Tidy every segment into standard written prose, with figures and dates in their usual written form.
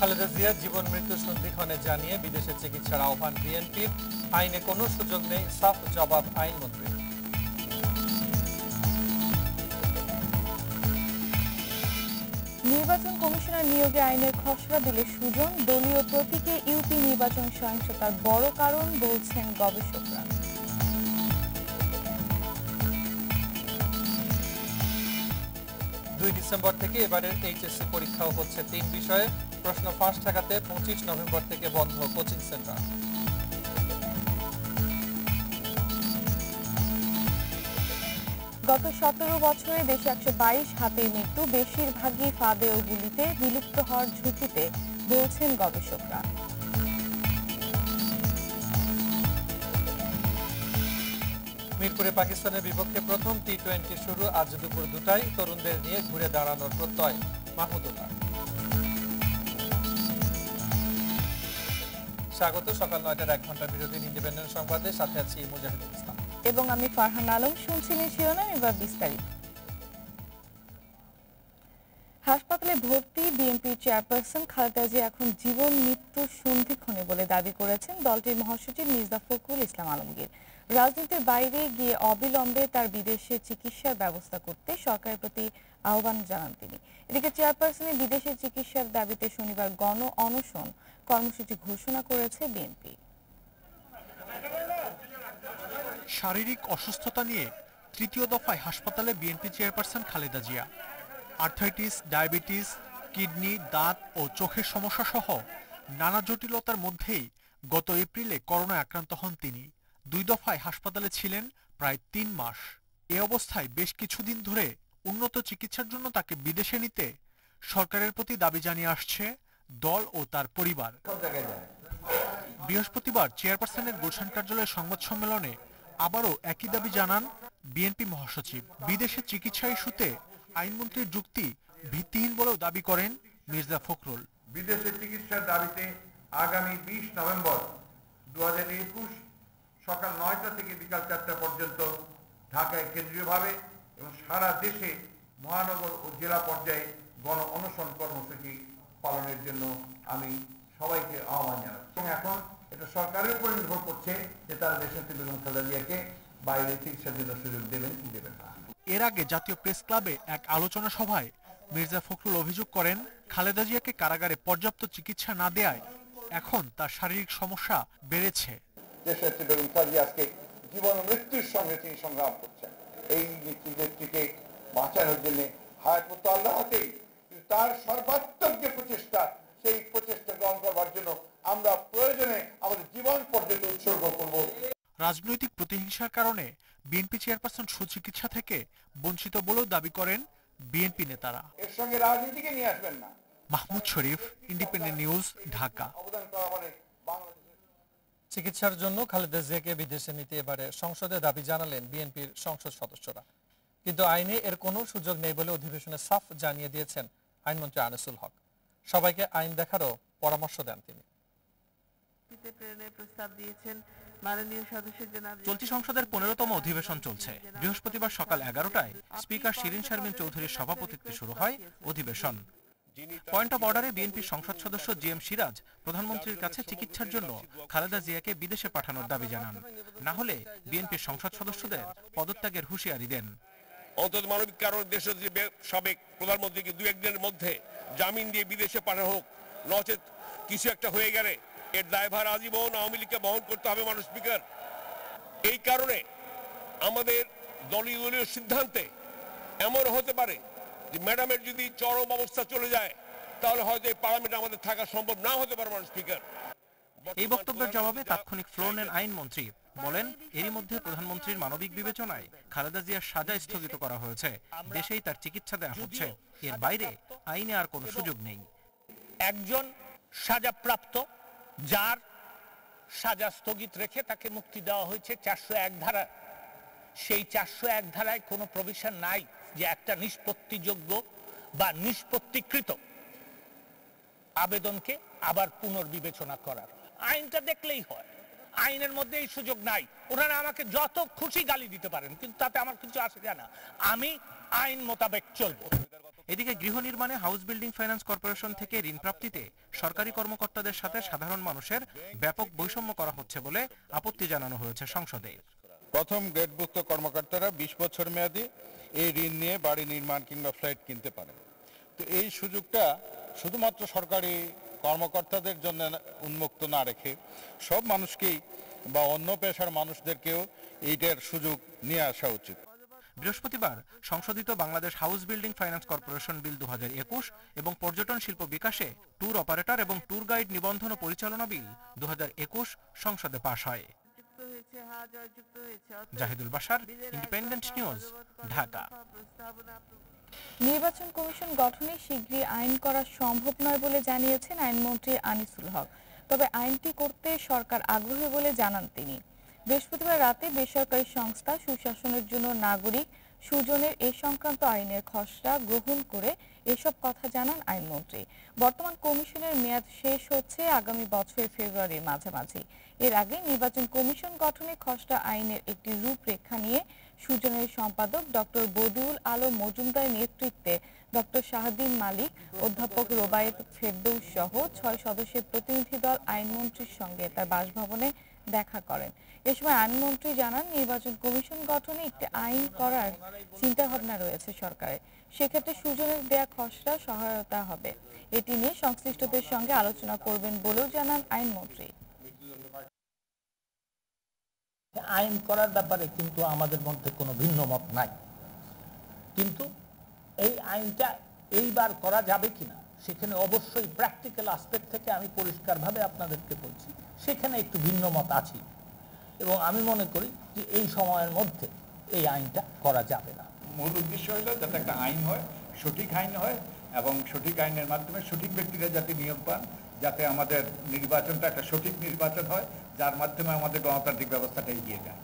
খালেদা জিয়ার জীবন মৃত্যু সন্ধিক্ষণে জানিয়ে বিদেশে চিকিৎসার আহ্বান বিএনপির। আইনে কোনো সুযোগ নেই, সাফ জবাব আইনমন্ত্রী। নির্বাচন কমিশনার নিয়োগে আইনের খসড়া দিলে সুজন, দলীয় প্রতীকে ইউপি নির্বাচন সহিংসতার বড় কারণ বলছেন গবেষকরা। 2 ডিসেম্বর থেকে এবারের এইচএসসি পরীক্ষাও হচ্ছে 3 বিষয়ে। প্রশ্ন ফাঁস ঠেকাতে 25 নভেম্বর থেকে বন্ধ কোচিং সেন্টার। গত 17 বছরে দেশে 122 হাতির মৃত্যু, বেশিরভাগই ফাঁদে ও গুলিতে, বিলুপ্ত হওয়ার ঝুঁকিতে বলছেন গবেষকরা। মিরপুরে পাকিস্তানের বিপক্ষে প্রথম টি-20 শুরু আজ দুপুর 2টায়। তরুণদের নিয়ে ঘুরে দাঁড়ানোর প্রত্যয় মাহমুদুল্লাহ। স্বাগত সকাল 9টার 1 ঘন্টা বিরতির ইন্ডিপেন্ডেন্ট সংবাদে, সাথে আছি মুজাহিদুল ইসলাম এবং আমি ফারহান আলম। শুনছিলেন শিরোনাম, এবার বিস্তারিত। হাসপাতালে ভর্তি বিএনপির চেয়ারপারসন খালেদা জিয়া এখন জীবন মৃত্যুর সন্ধিক্ষণে বলে দাবি করেছেন দলটির মহাসচিব মির্জা ফখরুল ইসলাম আলমগীর। রাজনীতির বাইরে গিয়ে অবিলম্বে তার বিদেশে চিকিৎসার ব্যবস্থা করতে সরকারের প্রতি আহ্বান জানান তিনি। এদিকে চেয়ারপারসনের বিদেশে চিকিৎসার দাবিতে শনিবার গণ অনশন কর্মসূচি ঘোষণা করেছে বিএনপি। শারীরিক অসুস্থতা নিয়ে তৃতীয় দফায় হাসপাতালে BNP chairperson Khaleda Zia. Arthritis, diabetes, kidney, দাঁত ও চোখের সমস্যা সহ নানা জটিলতার মধ্যেই গত এপ্রিলে করোনায় আক্রান্ত হন তিনি। 2 দফায় হাসপাতালে ছিলেন প্রায় 3 মাস। এ অবস্থায় বেশ কিছুদিন ধরে উন্নত চিকিৎসার জন্য তাকে বিদেশে নিতে সরকারের প্রতি দাবি জানিয়ে আসছে দল ও তার পরিবার। বৃহস্পতিবার চেয়ারপারসনের গুলশান কার্যালয়ের সংবাদ সম্মেলনে আবারও একই দাবি জানান বিএনপি মহাসচিব। বিদেশে চিকিৎসা ইস্যুতে আইনমন্ত্রীর যুক্তি ভিত্তিহীন বলেও দাবি করেন মির্জা ফখরুল। বিদেশে চিকিৎসার দাবিতে আগামী 20 নভেম্বর 2021 সকাল 9টা থেকে বিকাল 4টা পর্যন্ত ঢাকায় কেন্দ্রীয়ভাবে এবং সারা দেশে মহানগর ও জেলা পর্যায়ে গণ অনশন কর্মসূচি পালনের জন্য আমি সবাইকে আহ্বান জানাচ্ছি। এবং এখন এটা সরকারের উপর নির্ভর করছে যে তারা দেশের বেগম খালেদা জিয়াকে বাইরে চিকিৎসার জন্য সুযোগ দেবেন কি দেবেন না। এর আগে জাতীয় প্রেস ক্লাবে এক আলোচনা সভায় মির্জা ফখরুল অভিযোগ করেন খালেদা জিয়াকে কারাগারে পর্যাপ্ত চিকিৎসা না দেয়ায় এখন তার শারীরিক সমস্যা বেড়েছে। দেশের বেগম খালেদা জিয়া আজকে জীবন মৃত্যুর সঙ্গে তিনি সংগ্রাম করছেন। এই নেত্রীকে বাঁচানোর জন্য হায়াত তো আল্লাহ হাতেই, তার সর্বাত্মক যে প্রচেষ্টা, সেই প্রচেষ্টা গ্রহণ করবার জন্য আমরা প্রয়োজনে আমাদের জীবন পর্যন্ত উৎসর্গ করব। রাজনৈতিক প্রতিহিংসার কারণে বিএনপি চেয়ারপারসন সুচিকিৎসা থেকে বঞ্চিত বলেও দাবি করেন বিএনপি নেতারা। এর সঙ্গে রাজনীতিকে নিয়ে আসবেন না। মাহমুদ শরীফ, ইন্ডিপেন্ডেন্ট নিউজ, ঢাকা। চিকিৎসার জন্য খালেদা জিয়াকে বিদেশে নিতে এবারে সংসদে দাবি জানালেন বিএনপির সংসদ সদস্যরা, কিন্তু আইনে এর কোনো সুযোগ নেই বলে অধিবেশনে সাফ জানিয়ে দিয়েছেন আইনমন্ত্রী আনিসুল হক। সবাইকে আইন দেখারও পরামর্শ দেন তিনি। চলতি সংসদের 15তম অধিবেশন চলছে। বৃহস্পতিবার সকাল 11টায় স্পিকার শিরিন শারমিন চৌধুরীর সভাপতিত্বে শুরু হয় অধিবেশন। পয়েন্ট অফ অর্ডারে বিএনপির সংসদ সদস্য জিএম সিরাজ প্রধানমন্ত্রীর কাছে চিকিৎসার জন্য খালেদা জিয়াকে বিদেশে পাঠানোর দাবি জানান। না হলে বিএনপির সংসদ সদস্যদের পদত্যাগের হুঁশিয়ারি দেন। অন্তত মানবিক কারণে দেশের সাবেক প্রধানমন্ত্রীকে 2-1 দিনের মধ্যে জামিন দিয়ে বিদেশে পাঠানো হোক, নচেত কিছু একটা হয়ে গেলে এর দায়ভার আজীবন আওয়ামী লীগকে বহন করতে হবে মাননীয় স্পিকার। এই কারণে আমাদের দলীয় সিদ্ধান্তে এমন হতে পারে যে ম্যাডামের যদি চরম অবস্থা চলে যায় তাহলে হয়তো এই পার্লামেন্টে আমাদের থাকা সম্ভব না হতে পারে মাননীয় স্পিকার। এই বক্তব্যের জবাবে তাৎক্ষণিক ফ্লোর নেন আইনমন্ত্রী। বলেন, এরই মধ্যে প্রধানমন্ত্রীর মানবিক বিবেচনায় খালেদা জিয়ার সাজা স্থগিত করা হয়েছে, দেশেই তার চিকিৎসা দেওয়া হচ্ছে। এর বাইরে আইনে আর কোনো সুযোগ নেই। একজন সাজাপ্রাপ্ত যার সাজা স্থগিত রেখে তাকে মুক্তি দেওয়া হয়েছে 401 ধারা, সেই 401 ধারায় কোনো প্রভিশন নাই যে একটা নিষ্পত্তিযোগ্য বা নিষ্পত্তিকৃত আবেদনকে আবার পুনর্বিবেচনা করার। আইনটা দেখলেই হয়, আইনের মধ্যে এই সুযোগ নাই। ওনারা আমাকে যত খুশি গালি দিতে পারেন, কিন্তু তাতে আমার কিছু আসে যায় না। আমি আইন মোতাবেক চলবো। এদিকে গৃহ নির্মাণে হাউস বিল্ডিং ফাইন্যান্স কর্পোরেশন থেকে ঋণ প্রাপ্তিতে সরকারি কর্মকর্তাদের সাথে সাধারণ মানুষের ব্যাপক বৈষম্য করা হচ্ছে বলে আপত্তি জানানো হয়েছে সংসদে। প্রথম গ্রেডভুক্ত কর্মকর্তারা 20 বছর মেয়াদী এই ঋণ নিয়ে বাড়ি নির্মাণ কিংবা ফ্ল্যাট কিনতে পারেন। তো এই সুযোগটা শুধুমাত্র সরকারি কর্মকর্তাদের জন্য উন্মুক্ত না রেখে সব মানুষকেই বা অন্য পেশার মানুষদেরকেও এইটার সুযোগ নিয়ে আসা উচিত। বৃহস্পতিবার সংশোধিত Bangladesh house building finance corporation bill 2021 এবং পর্যটন শিল্প বিকাশে ট্যুর অপারেটর এবং ট্যুর গাইড নিবন্ধন ও পরিচালনা বিল 2021 সংসদে পাশ হয়। Zahidul Bashar, independent news, Dhaka. নির্বাচন কমিশন গঠনে শীঘ্রই আইন করা সম্ভব নয় বলে জানিয়েছেন আইনমন্ত্রী আনিসুল হক। তবে আইনটি করতে সরকার আগ্রহী বলে জানান তিনি। বৃহস্পতিবার রাতে বেসরকারি সংস্থা সুশাসনের জন্য নাগরিক সুজনের এ সংক্রান্ত আইনের খসড়া গ্রহণ করে এসব কথা জানান আইনমন্ত্রী। বর্তমান কমিশনের মেয়াদ শেষ হচ্ছে আগামী বছরের ফেব্রুয়ারির মাঝামাঝি। এর আগে নির্বাচন কমিশন গঠনে খসড়া আইনের একটি রূপরেখা নিয়ে সুজনের সম্পাদক ডক্টর বদিউল আলম মজুমদার নেতৃত্বে ডক্টর শাহদ্দিন মালিক, অধ্যাপক রোবায়েত ফেরদৌস সহ 6 সদস্যের প্রতিনিধি দল আইনমন্ত্রীর সঙ্গে তার বাসভবনে দেখা করেন। এ সময় আইনমন্ত্রী জানান, নির্বাচন কমিশন গঠনে একটি আইন করার চিন্তাভাবনা রয়েছে সরকারের। সেক্ষেত্রে সুজনের দেয়া খসড়া সহায়তা হবে। এটি নিয়ে সংশ্লিষ্টদের সঙ্গে আলোচনা করবেন বলেও জানান আইনমন্ত্রী। আইন করার ব্যাপারে কিন্তু আমাদের মধ্যে কোনো ভিন্ন মত নাই, কিন্তু এই আইনটা এইবার করা যাবে কিনা সেখানে অবশ্যই প্র্যাকটিক্যাল আসপেক্ট থেকে আমি পরিষ্কারভাবে আপনাদেরকে বলছি, সেখানে একটু ভিন্ন মত আছে এবং আমি মনে করি যে এই সময়ের মধ্যে এই আইনটা করা যাবে না। মূল উদ্দেশ্য হলো যাতে একটা আইন হয়, সঠিক আইন হয় এবং সঠিক আইনের মাধ্যমে সঠিক ব্যক্তিরা যাতে নিয়োগ পান, যাতে আমাদের নির্বাচনটা একটা সঠিক নির্বাচন হয় যার মাধ্যমে আমাদের গণতান্ত্রিক ব্যবস্থাটা এগিয়ে যায়।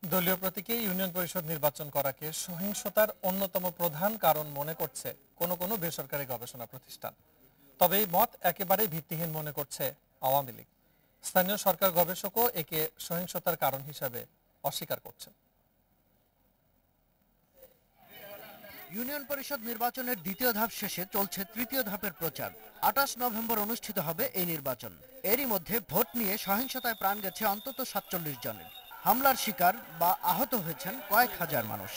দলীয় প্রতীকে ইউনিয়ন পরিষদ নির্বাচন করাকে সহিংসতার অন্যতম প্রধান কারণ মনে করছে কোনো বেসরকারি গবেষণা প্রতিষ্ঠান। তবে এই মত একেবারে ভিত্তিহীন মনে করছে আওয়ামী লীগ। স্থানীয় সরকার গবেষকও একে সহিংসতার কারণ হিসাবে অস্বীকার করছেন। ইউনিয়ন পরিষদ নির্বাচনের দ্বিতীয় ধাপ শেষে চলছে তৃতীয় ধাপের প্রচার। 28 নভেম্বর অনুষ্ঠিত হবে এই নির্বাচন। এরই মধ্যে ভোট নিয়ে সহিংসতায় প্রাণ গেছে অন্তত 47 জনের। হামলার শিকার বা আহত হয়েছেন কয়েক হাজার মানুষ।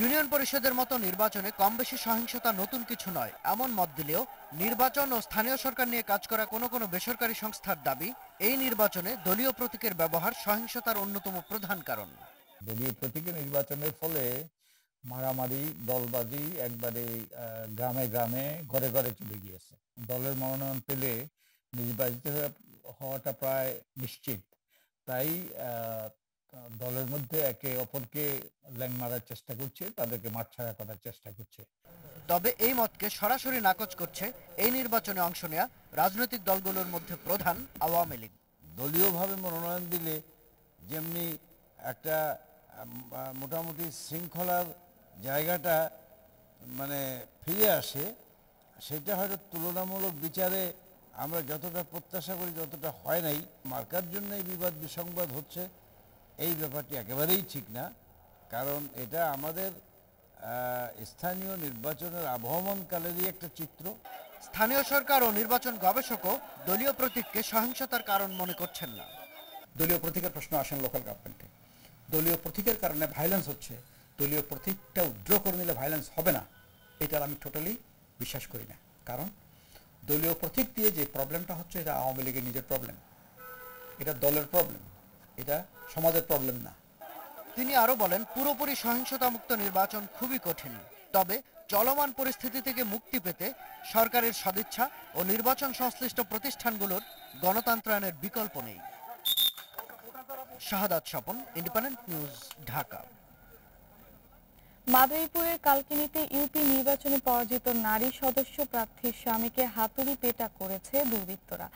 ইউনিয়ন পরিষদের মতো নির্বাচনে কম বেশি সহিংসতা নতুন কিছু নয়, এমন মত দিলেও নির্বাচন ও স্থানীয় সরকার নিয়ে কাজ করা কোনো বেসরকারি সংস্থার দাবি, এই নির্বাচনে দলীয় প্রতীকের ব্যবহার সহিংসতার অন্যতম প্রধান কারণ। দলীয় প্রতীকের নির্বাচনের ফলে মারামারি, দলবাজি একবারে গ্রামে গ্রামে ঘরে ঘরে চলে গিয়েছে। দলের মনোনয়ন পেলে নির্বাচিত হওয়াটা প্রায় নিশ্চিত। তাই দলের মধ্যে একে অপরকে ল্যাং মারার চেষ্টা করছে, তাদেরকে মাঠছাড়া করার চেষ্টা করছে। তবে এই মতকে সরাসরি নাকচ করছে এই নির্বাচনে অংশ নেওয়া রাজনৈতিক দলগুলোর মধ্যে প্রধান আওয়ামী লীগ। দলীয়ভাবে মনোনয়ন দিলে যেমনি একটা মোটামুটি শৃঙ্খলার জায়গাটা মানে ফিরে আসে, সেটা হয়তো তুলনামূলক বিচারে আমরা যতটা প্রত্যাশা করি ততটা হয় নাই। মার্কার জন্য এই বিবাদ বিসংবাদ হচ্ছে, এই ব্যাপারটি একেবারেই ঠিক না। কারণ এটা আমাদের স্থানীয় নির্বাচনের আবহমানকালেরই একটা চিত্র। স্থানীয় সরকার ও নির্বাচন গবেষকও দলীয় প্রতীককে সহিংসতার কারণ মনে করছেন না। দলীয় প্রতীকের প্রশ্ন আসেন লোকাল গভর্নমেন্টে। দলীয় প্রতীকের কারণে ভায়োলেন্স হচ্ছে, দলীয় প্রতীকটা উইথড্র করে নিলে ভায়োলেন্স হবে না, এটা আমি টোটালি বিশ্বাস করি না। কারণ দলীয় প্রতীক দিয়ে যে প্রবলেমটা হচ্ছে, এটা আওয়ামী লীগের নিজের প্রবলেম, এটা দলের প্রবলেম, এটা সমাজের প্রবলেম না। তিনি আরো বলেন, পুরোপুরি সহিংসতামুক্ত নির্বাচন খুবই কঠিন। তবে চলমান পরিস্থিতি থেকে মুক্তি পেতে সরকারের সদিচ্ছা ও নির্বাচন সংশ্লিষ্ট প্রতিষ্ঠানগুলোর গণতন্ত্রায়নের বিকল্প নেই। শাহাদাত স্বপন, ইন্ডিপেন্ডেন্ট নিউজ, ঢাকা। মাদারীপুরের কালকিনিতে ইউপি নির্বাচনে পরাজিত নারী সদস্য প্রার্থীর স্বামীকে হাতুড়ি পেটা করেছে দুর্বৃত্তরা।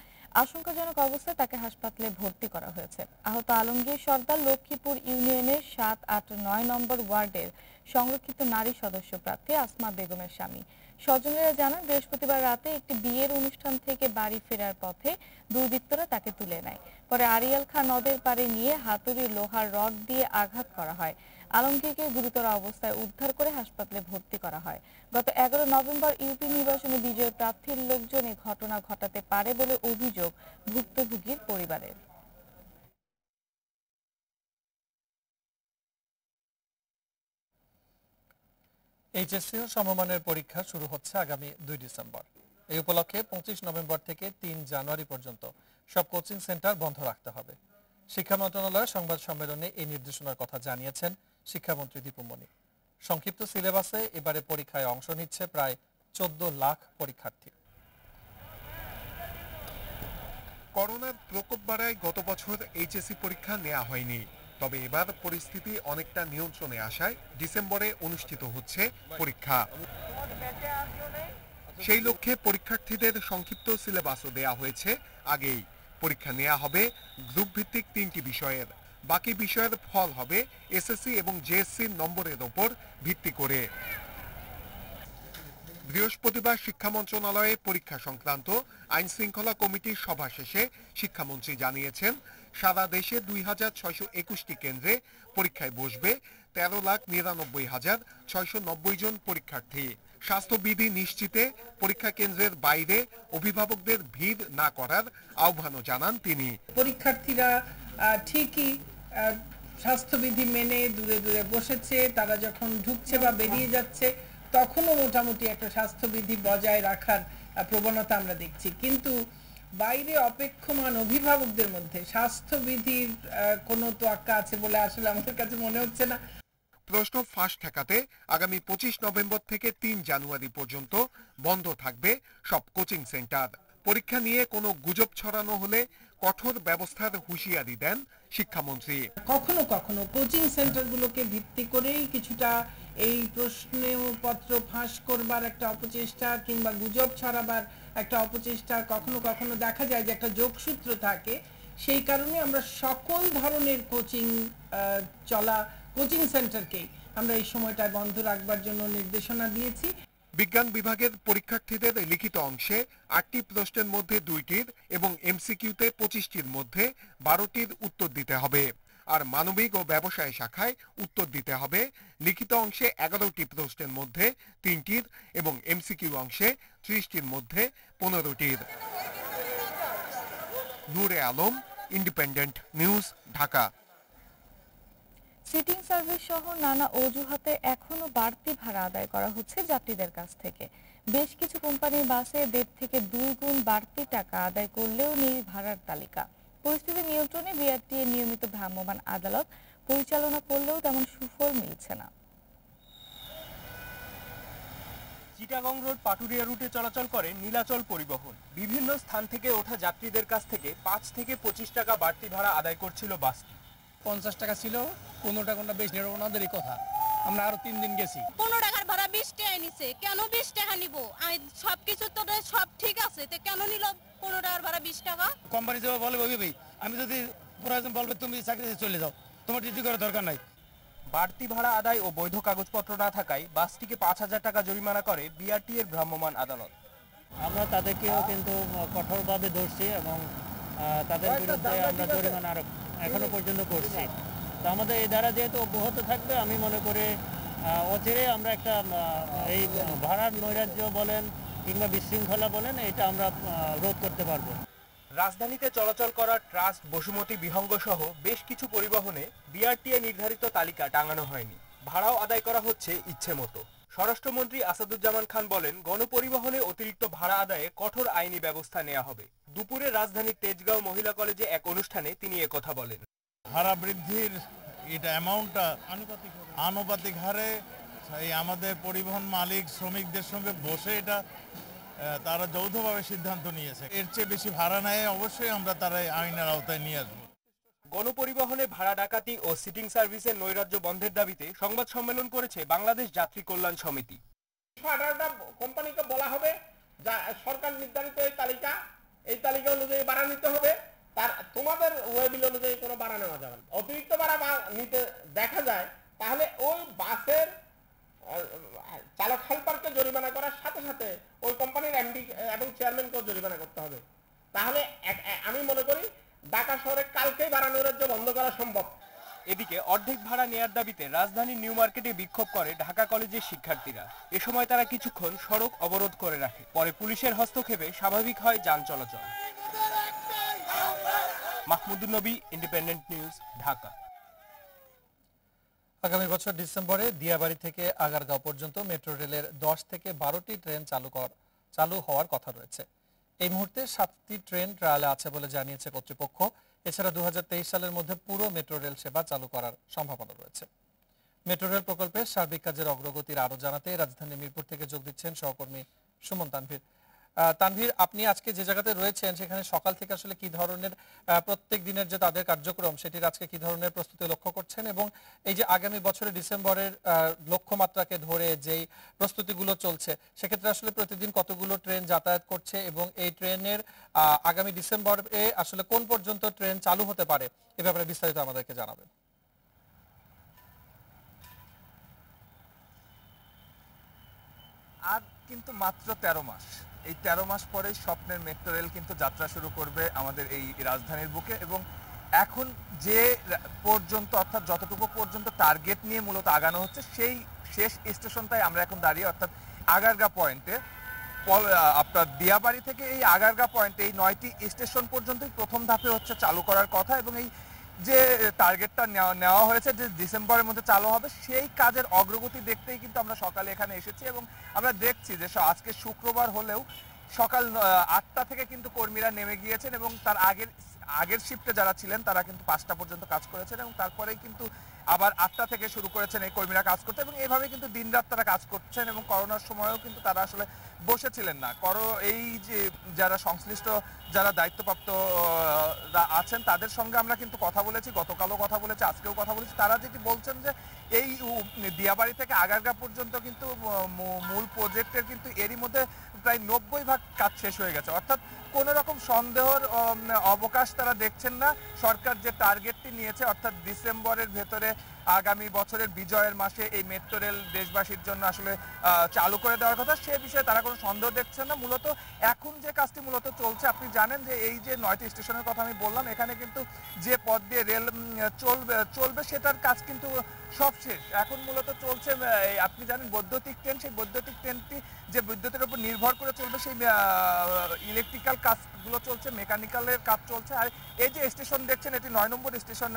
আশঙ্কাজনক অবস্থায় তাকে হাসপাতালে ভর্তি করা হয়েছে। আহত আলমগীর সর্দার লক্ষ্মীপুর ইউনিয়নের 7, 8, 9 নম্বর ওয়ার্ডের সংরক্ষিত নারী সদস্য প্রার্থী আসমা বেগমের স্বামী। স্বজনেরা জানান, বৃহস্পতিবার রাতে একটি বিয়ের অনুষ্ঠান থেকে বাড়ি ফেরার পথে দুর্বৃত্তরা তাকে তুলে নেয়। পরে আরিয়াল খাঁ নদের পাড়ে নিয়ে হাতুড়ি লোহার রড দিয়ে আঘাত করা হয়। আলমগীরকে গুরুতর অবস্থায় উদ্ধার করে হাসপাতালে ভর্তি করা হয়। গত 11 নভেম্বর ইউপি নির্বাচনে বিজয়ী প্রার্থীর লোকজন এই ঘটনা ঘটাতে পারে বলে অভিযোগ ভুক্তভোগীর পরিবারের। এইচএসসি ও সমমানের পরীক্ষা শুরু হচ্ছে আগামী 2 ডিসেম্বর। এই উপলক্ষে 25 নভেম্বর থেকে 3 জানুয়ারি পর্যন্ত সব কোচিং সেন্টার বন্ধ রাখতে হবে। শিক্ষা মন্ত্রণালয়ের সংবাদ সম্মেলনে এই নির্দেশনার কথা জানিয়েছেন শিক্ষামন্ত্রী দীপু মনি। সংক্ষিপ্ত সিলেবাসে এবারে পরীক্ষায় অংশ নিচ্ছে প্রায় 14 লাখ পরীক্ষার্থী। করোনার প্রকোপ বাড়ায় গত বছর এইচএসসি পরীক্ষা নেওয়া হয়নি, তবে এবার পরিস্থিতি অনেকটা নিয়ন্ত্রণে আসায় ডিসেম্বরে অনুষ্ঠিত হচ্ছে পরীক্ষা। সেই লক্ষ্যে পরীক্ষার্থীদের সংক্ষিপ্ত সিলেবাসও দেয়া হয়েছে আগেই। পরীক্ষা নেওয়া হবে গ্রুপ ভিত্তিক 3টি বিষয়ের। বাকি বিষয়ের ফল হবে এসএসসি এবং জেএসসির নম্বরের ওপর ভিত্তি করে। বৃহস্পতিবার শিক্ষা মন্ত্রণালয়ে পরীক্ষা সংক্রান্ত আইন শৃঙ্খলা কমিটির সভা শেষে শিক্ষামন্ত্রী জানিয়েছেন, সারা দেশে 2621টি কেন্দ্রে পরীক্ষায় বসবে 13,99,690 জন পরীক্ষার্থী। স্বাস্থ্যবিধি নিশ্চিতে পরীক্ষা কেন্দ্রের বাইরে অভিভাবকদের ভিড় না করার আহ্বানও জানান তিনি। পরীক্ষার্থীরা ঠিকই স্বাস্থ্যবিধি মেনে দূরে দূরে বসেছে, তারা যখন ঢুকছে বা বেরিয়ে যাচ্ছে তখনও মোটামুটি একটা স্বাস্থ্যবিধি বজায় রাখার প্রবণতা আমরা দেখছি, কিন্তু বাইরে অপেক্ষমান অভিভাবকদের মধ্যে স্বাস্থ্যবিধির কোনো তোয়াক্কা আছে বলে আসলে আমাদের কাছে মনে হচ্ছে না। প্রশ্ন ফাঁস ঠেকাতে আগামী 25 নভেম্বর থেকে 3 জানুয়ারি পর্যন্ত বন্ধ থাকবে সব কোচিং সেন্টার। পরীক্ষা নিয়ে কোনো গুজব ছড়ানো হলে কঠোর ব্যবস্থার হুঁশিয়ারি দেন শিক্ষামন্ত্রী। কখনো কখনো কোচিং সেন্টারগুলোকে ভিত্তি করেই কিছুটা এই প্রশ্নপত্র ফাঁস করবার একটা অপচেষ্টা কিংবা গুজব ছড়াবার একটা অপচেষ্টা কখনো কখনো দেখা যায় যে একটা যোগসূত্র থাকে। সেই কারণে আমরা সকল ধরনের কোচিং সেন্টারকেই আমরা এই সময়টায় বন্ধ রাখবার জন্য নির্দেশনা দিয়েছি। বিজ্ঞান বিভাগের পরীক্ষার্থীদের লিখিত অংশে 8টি প্রশ্নের মধ্যে 2টির এবং এমসিকিউতে 25টির মধ্যে 12টির উত্তর দিতে হবে। আর মানবিক ও ব্যবসায় শাখায় উত্তর দিতে হবে লিখিত অংশে 11টি প্রশ্নের মধ্যে 3টির এবং এমসিকিউ অংশে 30টির মধ্যে 15টির। Nure Alam, independent news, Dhaka. Sitting service সহ নানা অজুহাতে এখনো বাড়তি ভাড়া আদায় করা হচ্ছে যাত্রীদের কাছ থেকে। বেশ কিছু কোম্পানির বাসে 1.5 থেকে 2 গুণ বাড়তি টাকা আদায় করলেও নেই ভাড়ার তালিকা। পরিস্থিতি নিয়ন্ত্রণে বিআরটিএ নিয়মিত ভ্রাম্যমাণ আদালত পরিচালনা করলেও তেমন সুফল মিলছে না। চিটাগং রোড পাটুরিয়া রুটে চলাচল করে নীলাচল পরিবহন। বিভিন্ন স্থান থেকে ওঠা যাত্রীদের কাছ থেকে 5 থেকে 25 টাকা বাড়তি ভাড়া আদায় করছিল বাসটি। 50 টাকা ছিল, 15 টাকা বেশি নেই, ওনাদেরই কথা। আমরা আরো 3 দিন গেছি। 15 টাকার ভাড়া 20 টাকা নিছে, কেন 20 টাকা নিব? সবকিছু তো সব ঠিক আছে, তো কেন নিল 15 টাকার ভাড়া 20 টাকা? কোম্পানি যে বলে ভাই আমি যদি প্রয়োজন বলবে তুমি চাকরিতে চলে যাও, তোমার ডিউটি করার দরকার নাই। বাড়তি ভাড়া আদায় ও বৈধ কাগজপত্র না থাকায় বাসটিকে 5000 টাকা জরিমানা করে বিআরটিএ এর ভ্রাম্যমাণ আদালত। আমরা তাদেরকেও কিন্তু কঠোরভাবে ধরছি এবং তাদের বিরুদ্ধে আমরা জরিমানা আরোপ এখনো পর্যন্ত করছি। তো আমাদের এই ধারা যেহেতু অব্যাহত থাকবে, আমি মনে করি অচিরে আমরা একটা এই ভাড়ার নৈরাজ্য বলেন কিংবা বিশৃঙ্খলা বলেন, এটা আমরা রোধ করতে পারবো। রাজধানীতে চলাচল করা ট্রাস্ট, বসুমতী, বিহঙ্গ সহ বেশ কিছু পরিবহনে বিআরটিএ নির্ধারিত তালিকা টাঙানো হয়নি। ভাড়াও আদায় করা হচ্ছে ইচ্ছে মতো। স্বরাষ্ট্রমন্ত্রী আসাদুজ্জামান খান বলেন, গণপরিবহনে অতিরিক্ত ভাড়া আদায়ে কঠোর আইনি ব্যবস্থা নেওয়া হবে। দুপুরে রাজধানীর তেজগাঁও মহিলা কলেজে এক অনুষ্ঠানে তিনি একথা বলেন। ভাড়া বৃদ্ধির এটা অ্যামাউন্টটা আনুপাতিক হারে আমাদের পরিবহন মালিক শ্রমিকদের সঙ্গে বসে এটা তারা যৌথভাবে সিদ্ধান্ত নিয়েছে। এর চেয়ে বেশি ভাড়া নেয় অবশ্যই আমরা তারা আইনের আওতায় নিয়ে আসবো। গণপরিবহনে ভাড়া ডাকাতি ও সিটিং সার্ভিসের নৈরাজ্য বন্ধের দাবিতে সংবাদ সম্মেলন করেছে বাংলাদেশ যাত্রী কল্যাণ সমিতি। কোম্পানিকে বলা হবে সরকার নির্ধারিত এই তালিকা অনুযায়ী ভাড়া নিতে হবে, তার তোমাদের ওয়েবিল অনুযায়ী কোনো ভাড়া নেওয়া যাবে না। অতিরিক্ত ভাড়া নিতে দেখা যায় তাহলে ওই বাসের চালক হেল্পারকে জরিমানা করার সাথে সাথে ওই কোম্পানির এমডি এবং চেয়ারম্যানকেও জরিমানা করতে হবে। তাহলে আমি মনে করি ঢাকা শহরে কালকেই ভাড়া নৈরাজ্য বন্ধ করা সম্ভব। এদিকে অর্ধেক ভাড়া নেয়ার দাবিতে রাজধানীর নিউ মার্কেটে বিক্ষোভ করে ঢাকা কলেজের শিক্ষার্থীরা। এ সময় তারা কিছুক্ষণ সড়ক অবরোধ করে রাখে। পরে পুলিশের হস্তক্ষেপে স্বাভাবিক হয় যান চলাচল। মাহমুদুন নবী, ইন্ডিপেন্ডেন্ট নিউজ, ঢাকা। আগামী বছর ডিসেম্বরে দিয়াবাড়ি থেকে আগারগাঁও পর্যন্ত মেট্রো রেলের 10 থেকে 12টি ট্রেন চালু হওয়ার কথা রয়েছে। এই মুহূর্তে 7টি ট্রেন ট্রায়ালে আছে বলে জানিয়েছে কর্তৃপক্ষ। এছাড়া 2023 সালের মধ্যে পুরো মেট্রো রেল সেবা চালু করার সম্ভাবনা রয়েছে। মেট্রো রেল প্রকল্পের সার্বিক কাজের অগ্রগতির আরো জানাতে রাজধানীর মিরপুর থেকে যোগ দিচ্ছেন সহকর্মী সুমন তানভীর। তানভীর, আপনি আজকে যে জায়গাতে রয়েছেন সেখানে সকাল থেকে আসলে কি ধরনের প্রত্যেক দিনের যে তাদের কার্যক্রম সেটির আজকে কি ধরনের প্রস্তুতি লক্ষ্য করছেন, এবং এই যে আগামী বছরের ডিসেম্বরের লক্ষ্যমাত্রাকে ধরে যেই প্রস্তুতিগুলো চলছে সেক্ষেত্রে আসলে প্রতিদিন কতগুলো ট্রেন যাতায়াত করছে এবং এই ট্রেনের আগামী ডিসেম্বরে আসলে কোন পর্যন্ত ট্রেন চালু হতে পারে এ ব্যাপারে বিস্তারিত আমাদেরকে জানাবেন। আর কিন্তু মাত্র 13 মাস, এই 13 মাস পরেই স্বপ্নের মেট্রো রেল কিন্তু যাত্রা শুরু করবে আমাদের এই রাজধানীর বুকে। এবং এখন যে পর্যন্ত অর্থাৎ যতটুকু পর্যন্ত টার্গেট নিয়ে মূলত আগানো হচ্ছে সেই শেষ স্টেশনটাই আমরা এখন দাঁড়িয়ে, অর্থাৎ আগারগাঁ পয়েন্টে। আপনার দিয়াবাড়ি থেকে এই আগারগাঁ পয়েন্টে এই 9টি স্টেশন পর্যন্তই প্রথম ধাপে হচ্ছে চালু করার কথা, এবং এই যে টার্গেটটা নেওয়া হয়েছে যে ডিসেম্বরের মধ্যে চালু হবে সেই কাজের অগ্রগতি দেখতেই কিন্তু আমরা সকালে এখানে এসেছি। এবং আমরা দেখছি যে আজকে শুক্রবার হলেও সকাল 8টা থেকে কিন্তু কর্মীরা নেমে গিয়েছেন এবং তার আগের শিফটে যারা ছিলেন তারা কিন্তু 5টা পর্যন্ত কাজ করেছেন এবং তারপরেই কিন্তু আবার 8টা থেকে শুরু করেছেন এই কর্মীরা কাজ করতে, এবং এইভাবে কিন্তু দিনরাত তারা কাজ করছেন। এবং করোনার সময়ও কিন্তু তারা আসলে বসেছিলেন না। এই যে যারা সংশ্লিষ্ট যারা দায়িত্বপ্রাপ্ত আছেন তাদের সঙ্গে আমরা কিন্তু কথা বলেছি, গতকালও কথা বলেছি, আজকেও কথা বলেছি। তারা যেটি বলছেন যে এই দিয়াবাড়ি থেকে আগারগাঁ পর্যন্ত কিন্তু মূল প্রজেক্টের কিন্তু এরই মধ্যে প্রায় 90% কাজ শেষ হয়ে গেছে, অর্থাৎ কোনো রকম সন্দেহের অবকাশ তারা দেখছেন না। সরকার যে টার্গেটটি নিয়েছে অর্থাৎ ডিসেম্বরের ভেতরে আগামী বছরের বিজয়ের মাসে এই মেট্রো রেল দেশবাসীর জন্য আসলে চালু করে দেওয়ার কথা, সে বিষয়ে তারা কোনো সন্দেহ দেখছেন না। মূলত এখন যে কাজটি মূলত চলছে, আপনি জানেন যে এই যে 9টি স্টেশনের কথা আমি বললাম, এখানে কিন্তু যে পথ দিয়ে রেল চলবে সেটার কাজ কিন্তু সব শেষ। এখন মূলত চলছে, আপনি জানেন বৈদ্যুতিক ট্রেন, সেই বৈদ্যুতিক ট্রেনটি যে বিদ্যুতের উপর নির্ভর করে চলবে সেই ইলেকট্রিক্যাল কাজগুলো চলছে, মেকানিক্যালের কাজ চলছে। আর এই যে স্টেশন দেখছেন এটি 9 নম্বর স্টেশন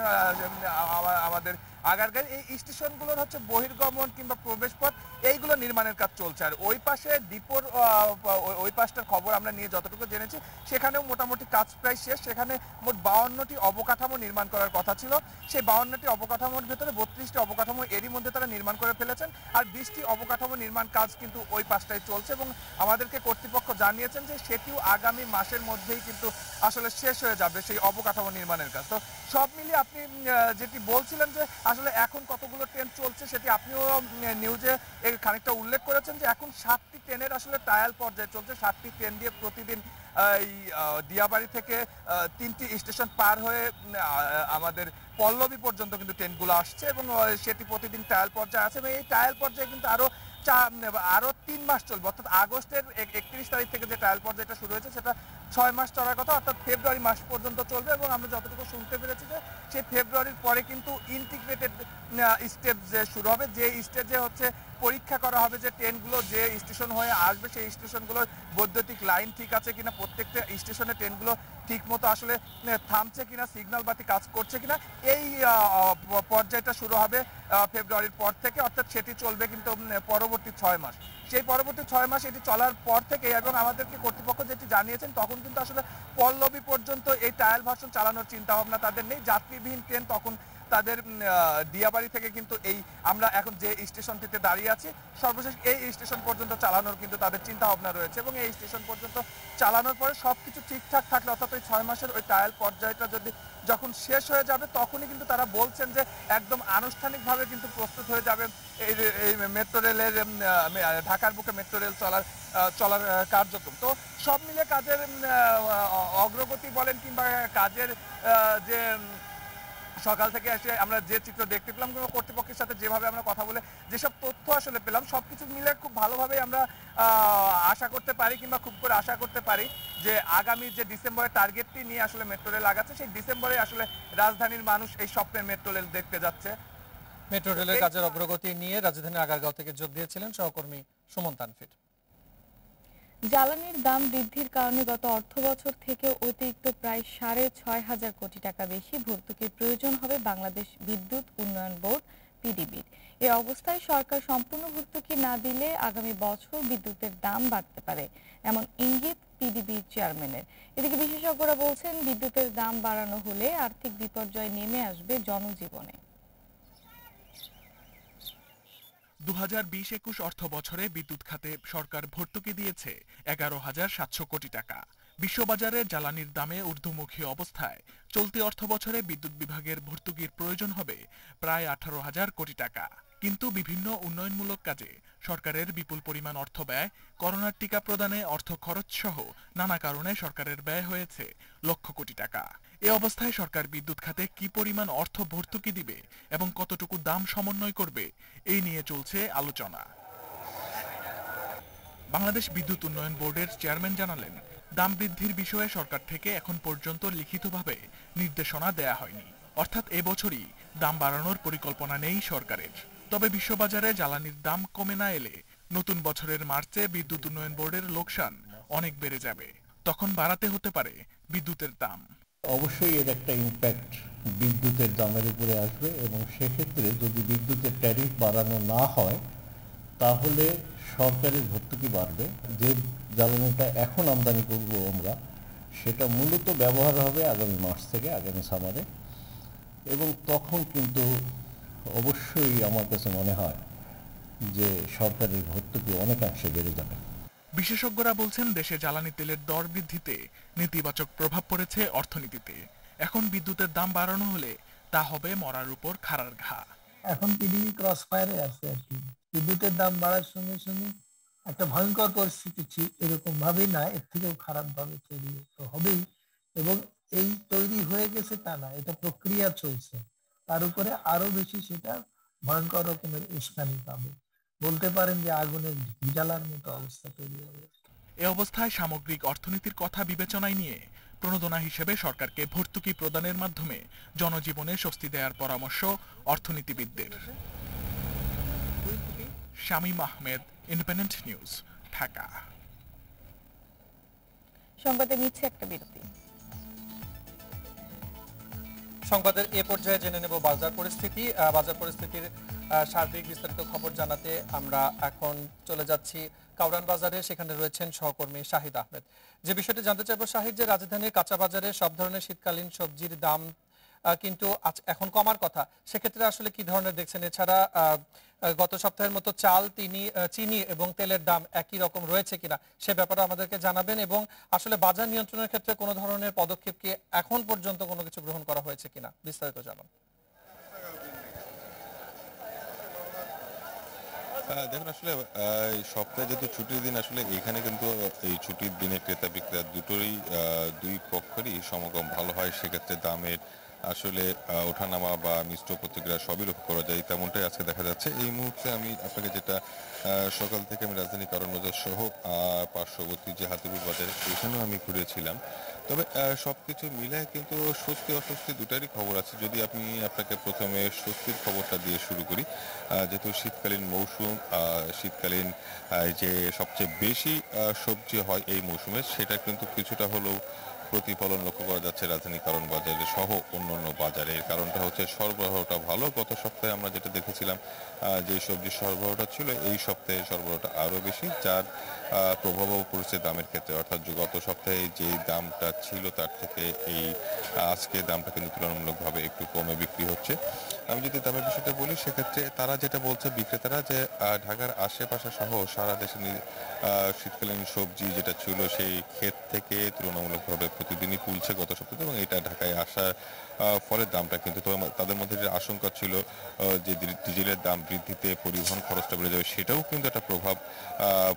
আমাদের আগারগাঁও। এই স্টেশনগুলোর হচ্ছে বহির্গমন কিংবা প্রবেশ পথ এইগুলো নির্মাণের কাজ চলছে। আর ওই পাশে ডিপোর ওই পাশটার খবর আমরা নিয়ে যতটুকু জেনেছি সেখানেও মোটামুটি কাজ প্রায় শেষ। সেখানে মোট 52টি অবকাঠামো নির্মাণ করার কথা ছিল, সেই 52টি অবকাঠামোর ভেতরে 32টি অবকাঠামো এরই মধ্যে তারা নির্মাণ করে ফেলেছেন, আর 20টি অবকাঠামো নির্মাণ কাজ কিন্তু ওই পাশটায় চলছে। এবং আমাদেরকে কর্তৃপক্ষ জানিয়েছেন যে সেটিও আগামী মাসের মধ্যেই কিন্তু আসলে শেষ হয়ে যাবে সেই অবকাঠামো নির্মাণের কাজ। তো সব মিলিয়ে আপনি যেটি বলছিলেন যে আসলে এখন কতগুলো ট্রেন চলছে সেটি আপনিও নিউজে খানিকটা উল্লেখ করেছেন যে এখন 7টি ট্রেনের আসলে ট্রায়াল পর্যায়ে চলছে। 7টি ট্রেন দিয়ে প্রতিদিন এই দিয়াবাড়ি থেকে 3টি স্টেশন পার হয়ে আমাদের পল্লবী পর্যন্ত কিন্তু ট্রেনগুলো আসছে এবং সেটি প্রতিদিন ট্রায়াল পর্যায়ে আছে। এবং এই ট্রায়াল পর্যায়ে কিন্তু আরো 3 মাস চলবে, অর্থাৎ আগস্টের 31 তারিখ থেকে যে ট্রায়াল পর্যায়টা শুরু হয়েছে সেটা 6 মাস চলার কথা, অর্থাৎ ফেব্রুয়ারি মাস পর্যন্ত চলবে। এবং আমরা যতটুকু শুনতে পেরেছি যে সেই ফেব্রুয়ারির পরে কিন্তু ইন্টিগ্রেটেড স্টেপ যে শুরু হবে, যে স্টেজে হচ্ছে পরীক্ষা করা হবে যে ট্রেনগুলো যে স্টেশন হয়ে আসবে সেই স্টেশনগুলোর বৈদ্যুতিক লাইন ঠিক আছে কিনা, প্রত্যেকটা স্টেশনে ট্রেনগুলো ঠিক মতো আসলে থামছে কিনা, সিগন্যাল বাতি কাজ করছে কিনা, এই পর্যায়টা শুরু হবে ফেব্রুয়ারির পর থেকে, অর্থাৎ সেটি চলবে কিন্তু পরবর্তী 6 মাস। সেই পরবর্তী 6 মাস এটি চলার পর থেকে, এবং আমাদেরকে কর্তৃপক্ষ যেটি জানিয়েছেন তখন কিন্তু আসলে পল্লবী পর্যন্ত এই ট্রায়াল ভার্সন চালানোর চিন্তা ভাবনা তাদের নেই। যাত্রীবিহীন ট্রেন তখন তাদের দিয়াবাড়ি থেকে কিন্তু এই আমরা এখন যে স্টেশনটিতে দাঁড়িয়ে আছি সর্বশেষ এই স্টেশন পর্যন্ত চালানোর কিন্তু তাদের চিন্তা ভাবনা রয়েছে। এবং এই স্টেশন পর্যন্ত চালানোর পরে সবকিছু ঠিকঠাক থাকলে, অর্থাৎ ওই 6 মাসের ওই ট্রায়াল পর্যায়টা যখন শেষ হয়ে যাবে তখনই কিন্তু তারা বলছেন যে একদম আনুষ্ঠানিকভাবে কিন্তু প্রস্তুত হয়ে যাবে এই মেট্রো রেলের ঢাকার বুকে মেট্রো রেল চলার কার্যক্রম। তো সব মিলে কাজের অগ্রগতি বলেন কিংবা কাজের যে সকাল থেকে এসে আমরা যে চিত্র দেখতে পেলাম কিংবা কর্তৃপক্ষের সাথে যেভাবে আমরা কথা বলে যেসব তথ্য আসলে পেলাম সবকিছু মিলে খুব ভালোভাবে আমরা আশা করতে পারি কিংবা খুব করে আশা করতে পারি যে আগামী যে ডিসেম্বরের টার্গেটটি নিয়ে আসলে মেট্রো রেল আগাচ্ছে, সেই ডিসেম্বরে আসলে রাজধানীর মানুষ এই স্বপ্নের মেট্রো রেল দেখতে যাচ্ছে। মেট্রো রেলের কাজের অগ্রগতি নিয়ে রাজধানীর আগারগাঁও থেকে যোগ দিয়েছিলেন সহকর্মী সুমন তানফির। জ্বালানির দাম বৃদ্ধির কারণে গত অর্থবছর থেকে অতিরিক্ত প্রায় ৬,৫০০ কোটি টাকা বেশি ভর্তুকির প্রয়োজন হবে বাংলাদেশ বিদ্যুৎ উন্নয়ন বোর্ড পিডিবির। এ অবস্থায় সরকার সম্পূর্ণ ভর্তুকি না দিলে আগামী বছর বিদ্যুতের দাম বাড়তে পারে, এমন ইঙ্গিত পিডিবির চেয়ারম্যানের। এদিকে বিশেষজ্ঞরা বলছেন, বিদ্যুতের দাম বাড়ানো হলে আর্থিক বিপর্যয় নেমে আসবে জনজীবনে। 2020-21 অর্থ বছরে বিদ্যুৎ খাতে সরকার ভর্তুকি দিয়েছে 11,700 কোটি টাকা। বিশ্ববাজারে জ্বালানির দামে ঊর্ধ্বমুখী অবস্থায় চলতি অর্থ বছরে বিদ্যুৎ বিভাগের ভর্তুকির প্রয়োজন হবে প্রায় 18,000 কোটি টাকা। কিন্তু বিভিন্ন উন্নয়নমূলক কাজে সরকারের বিপুল পরিমাণ অর্থ ব্যয়, করোনার টিকা প্রদানে অর্থ খরচ সহ নানা কারণে সরকারের ব্যয় হয়েছে লক্ষ কোটি টাকা। এ অবস্থায় সরকার বিদ্যুৎ খাতে কি পরিমাণ অর্থ ভর্তুকি দিবে এবং কতটুকু দাম সমন্বয় করবে, এই নিয়ে চলছে আলোচনা। বাংলাদেশ বিদ্যুৎ উন্নয়ন বোর্ডের চেয়ারম্যান জানালেন, দাম বৃদ্ধির বিষয়ে সরকার থেকে এখন পর্যন্ত লিখিতভাবে নির্দেশনা দেয়া হয়নি। অর্থাৎ এবছরই দাম বাড়ানোর পরিকল্পনা নেই সরকারের। তবে বিশ্ববাজারে জ্বালানির দাম কমে না এলে নতুন বছরের মার্চে বিদ্যুৎ উন্নয়ন বোর্ডের লোকসান অনেক বেড়ে যাবে। তখন বাড়াতে হতে পারে বিদ্যুতের দাম। অবশ্যই এর একটা ইম্প্যাক্ট বিদ্যুতের দামের উপরে আসবে এবং সেক্ষেত্রে যদি বিদ্যুতের ট্যারিফ বাড়ানো না হয় তাহলে সরকারের ভর্তুকি বাড়বে। যে জ্বালানিটা এখন আমদানি করব আমরা, সেটা মূলত ব্যবহার হবে আগামী মার্চ থেকে, আগামী সামারে, এবং তখন কিন্তু অবশ্যই আমার কাছে মনে হয় যে সরকারের ভর্তুকি অনেকাংশে বেড়ে যাবে। বিশেষজ্ঞরা বলছেন, দেশে জ্বালানি তেলের দর বৃদ্ধিতে নেতিবাচক প্রভাব পড়েছে অর্থনীতিতে। এখন বিদ্যুতের দাম বাড়ানো হলে তা হবে মরার উপর খাড়ার ঘা। এখন পিডিবি ক্রস ফায়ারে আছে আর কি। বিদ্যুতের দাম বাড়ার সঙ্গে সঙ্গে একটা ভয়ঙ্কর পরিস্থিতি এরকম ভাবে না, এর থেকেও খারাপ ভাবে তৈরি তো হবেই, এবং এই তৈরি হয়ে গেছে তা না, এটা প্রক্রিয়া চলছে। তার উপরে আরো বেশি সেটা ভয়ঙ্কর রকমের উস্কানি পাবে, বলতে পারেন যে আগুনের জ্বালার মতো অবস্থা তৈরি হবে। এ অবস্থায় সামগ্রিক অর্থনীতির কথা বিবেচনায় নিয়ে প্রণোদনা হিসেবে সরকারকে ভর্তুকি প্রদানের মাধ্যমে জনজীবনে স্বস্তি দেওয়ার পরামর্শ অর্থনীতিবিদদের। Shamim Ahmed, independent news, Dhaka. সংবাদে নিচ্ছে একটা বিরতি। সংবাদের এ পর্যায়ে জেনে নেব বাজার পরিস্থিতি। বাজার পরিস্থিতির সার্বিক বিস্তারিত খবর জানাতে আমরা এখন চলে যাচ্ছি কাউরান বাজারে। সেখানে রয়েছেন সহকর্মী শাহিদ আহমেদ। যে বিষয়টি জানতে চাইব শাহিদ, যে রাজধানীর কাঁচা বাজারে সব ধরনের শীতকালীন সবজির দাম কিন্তু এখন কমার কথা, সেক্ষেত্রে আসলে কি ধরনের দেখছেন? এছাড়া গত সপ্তাহের মতো চাল, চিনি এবং তেলের দাম একই রকম রয়েছে কিনা সে ব্যাপারে আমাদেরকে জানাবেন, এবং আসলে বাজার নিয়ন্ত্রণের ক্ষেত্রে কোনো ধরনের পদক্ষেপ কি এখন পর্যন্ত কোনো কিছু গ্রহণ করা হয়েছে কিনা, বিস্তারিত জানান। দেখুন, আসলে এই সপ্তাহে যেহেতু ছুটির দিন, আসলে এখানে কিন্তু এই ছুটির দিনে ক্রেতা বিক্রেতা দুই পক্ষেরই সমাগম ভালো হয়। সেক্ষেত্রে দামের আসলে ওঠানামা বা মিশ্র প্রতিক্রিয়া সবই লক্ষ্য করা যায়, তেমনটাই আজকে দেখা যাচ্ছে। এই মুহূর্তে আমি আপনাকে যেটা সকাল থেকে আমি রাজধানী কারণ বাজার সহ পার্শ্ববর্তী যে হাতিপুর বাজারে, এখানেও আমি ঘুরেছিলাম। তবে সবকিছু মিলায় কিন্তু স্বস্তি অস্বস্তি দুটারই খবর আছে। যদি আপনাকে প্রথমে স্বস্তির খবরটা দিয়ে শুরু করি, যেহেতু শীতকালীন মৌসুম, শীতকালীন যে সবচেয়ে বেশি সবজি হয় এই মৌসুমে, সেটা কিন্তু কিছুটা হলেও প্রতিফলন লক্ষ্য করা যাচ্ছে রাজধানী কারণ বাজারে সহ অন্যান্য বাজারে। কারণটা হচ্ছে সরবরাহটা ভালো। গত সপ্তাহে আমরা যেটা দেখেছিলাম, যে সবজির সরবরাহটা ছিল, এই সপ্তাহে সরবরাহটা আরও বেশি, যার প্রভাবও পড়ছে দামের ক্ষেত্রে। অর্থাৎ গত সপ্তাহে যে দামটা ছিল তার থেকে এই আজকে দামটা কিন্তু তুলনামূলকভাবে একটু কমে বিক্রি হচ্ছে। আমি যদি দামের বিষয়টা বলি, সেক্ষেত্রে তারা যেটা বলছে বিক্রেতারা, যে ঢাকার আশেপাশে সহ সারা দেশে শীতকালীন সবজি যেটা ছিল সেই ক্ষেত থেকে তুলনামূলকভাবে প্রতিদিনই তুলছে গত সপ্তাহে, এবং এটা ঢাকায় আসা ফলে দামটা কিন্তু তাদের মধ্যে যে আশঙ্কা ছিল যে ডিজেলের দাম বৃদ্ধিতে পরিবহন খরচটা বেড়ে যাবে, সেটাও কিন্তু একটা প্রভাব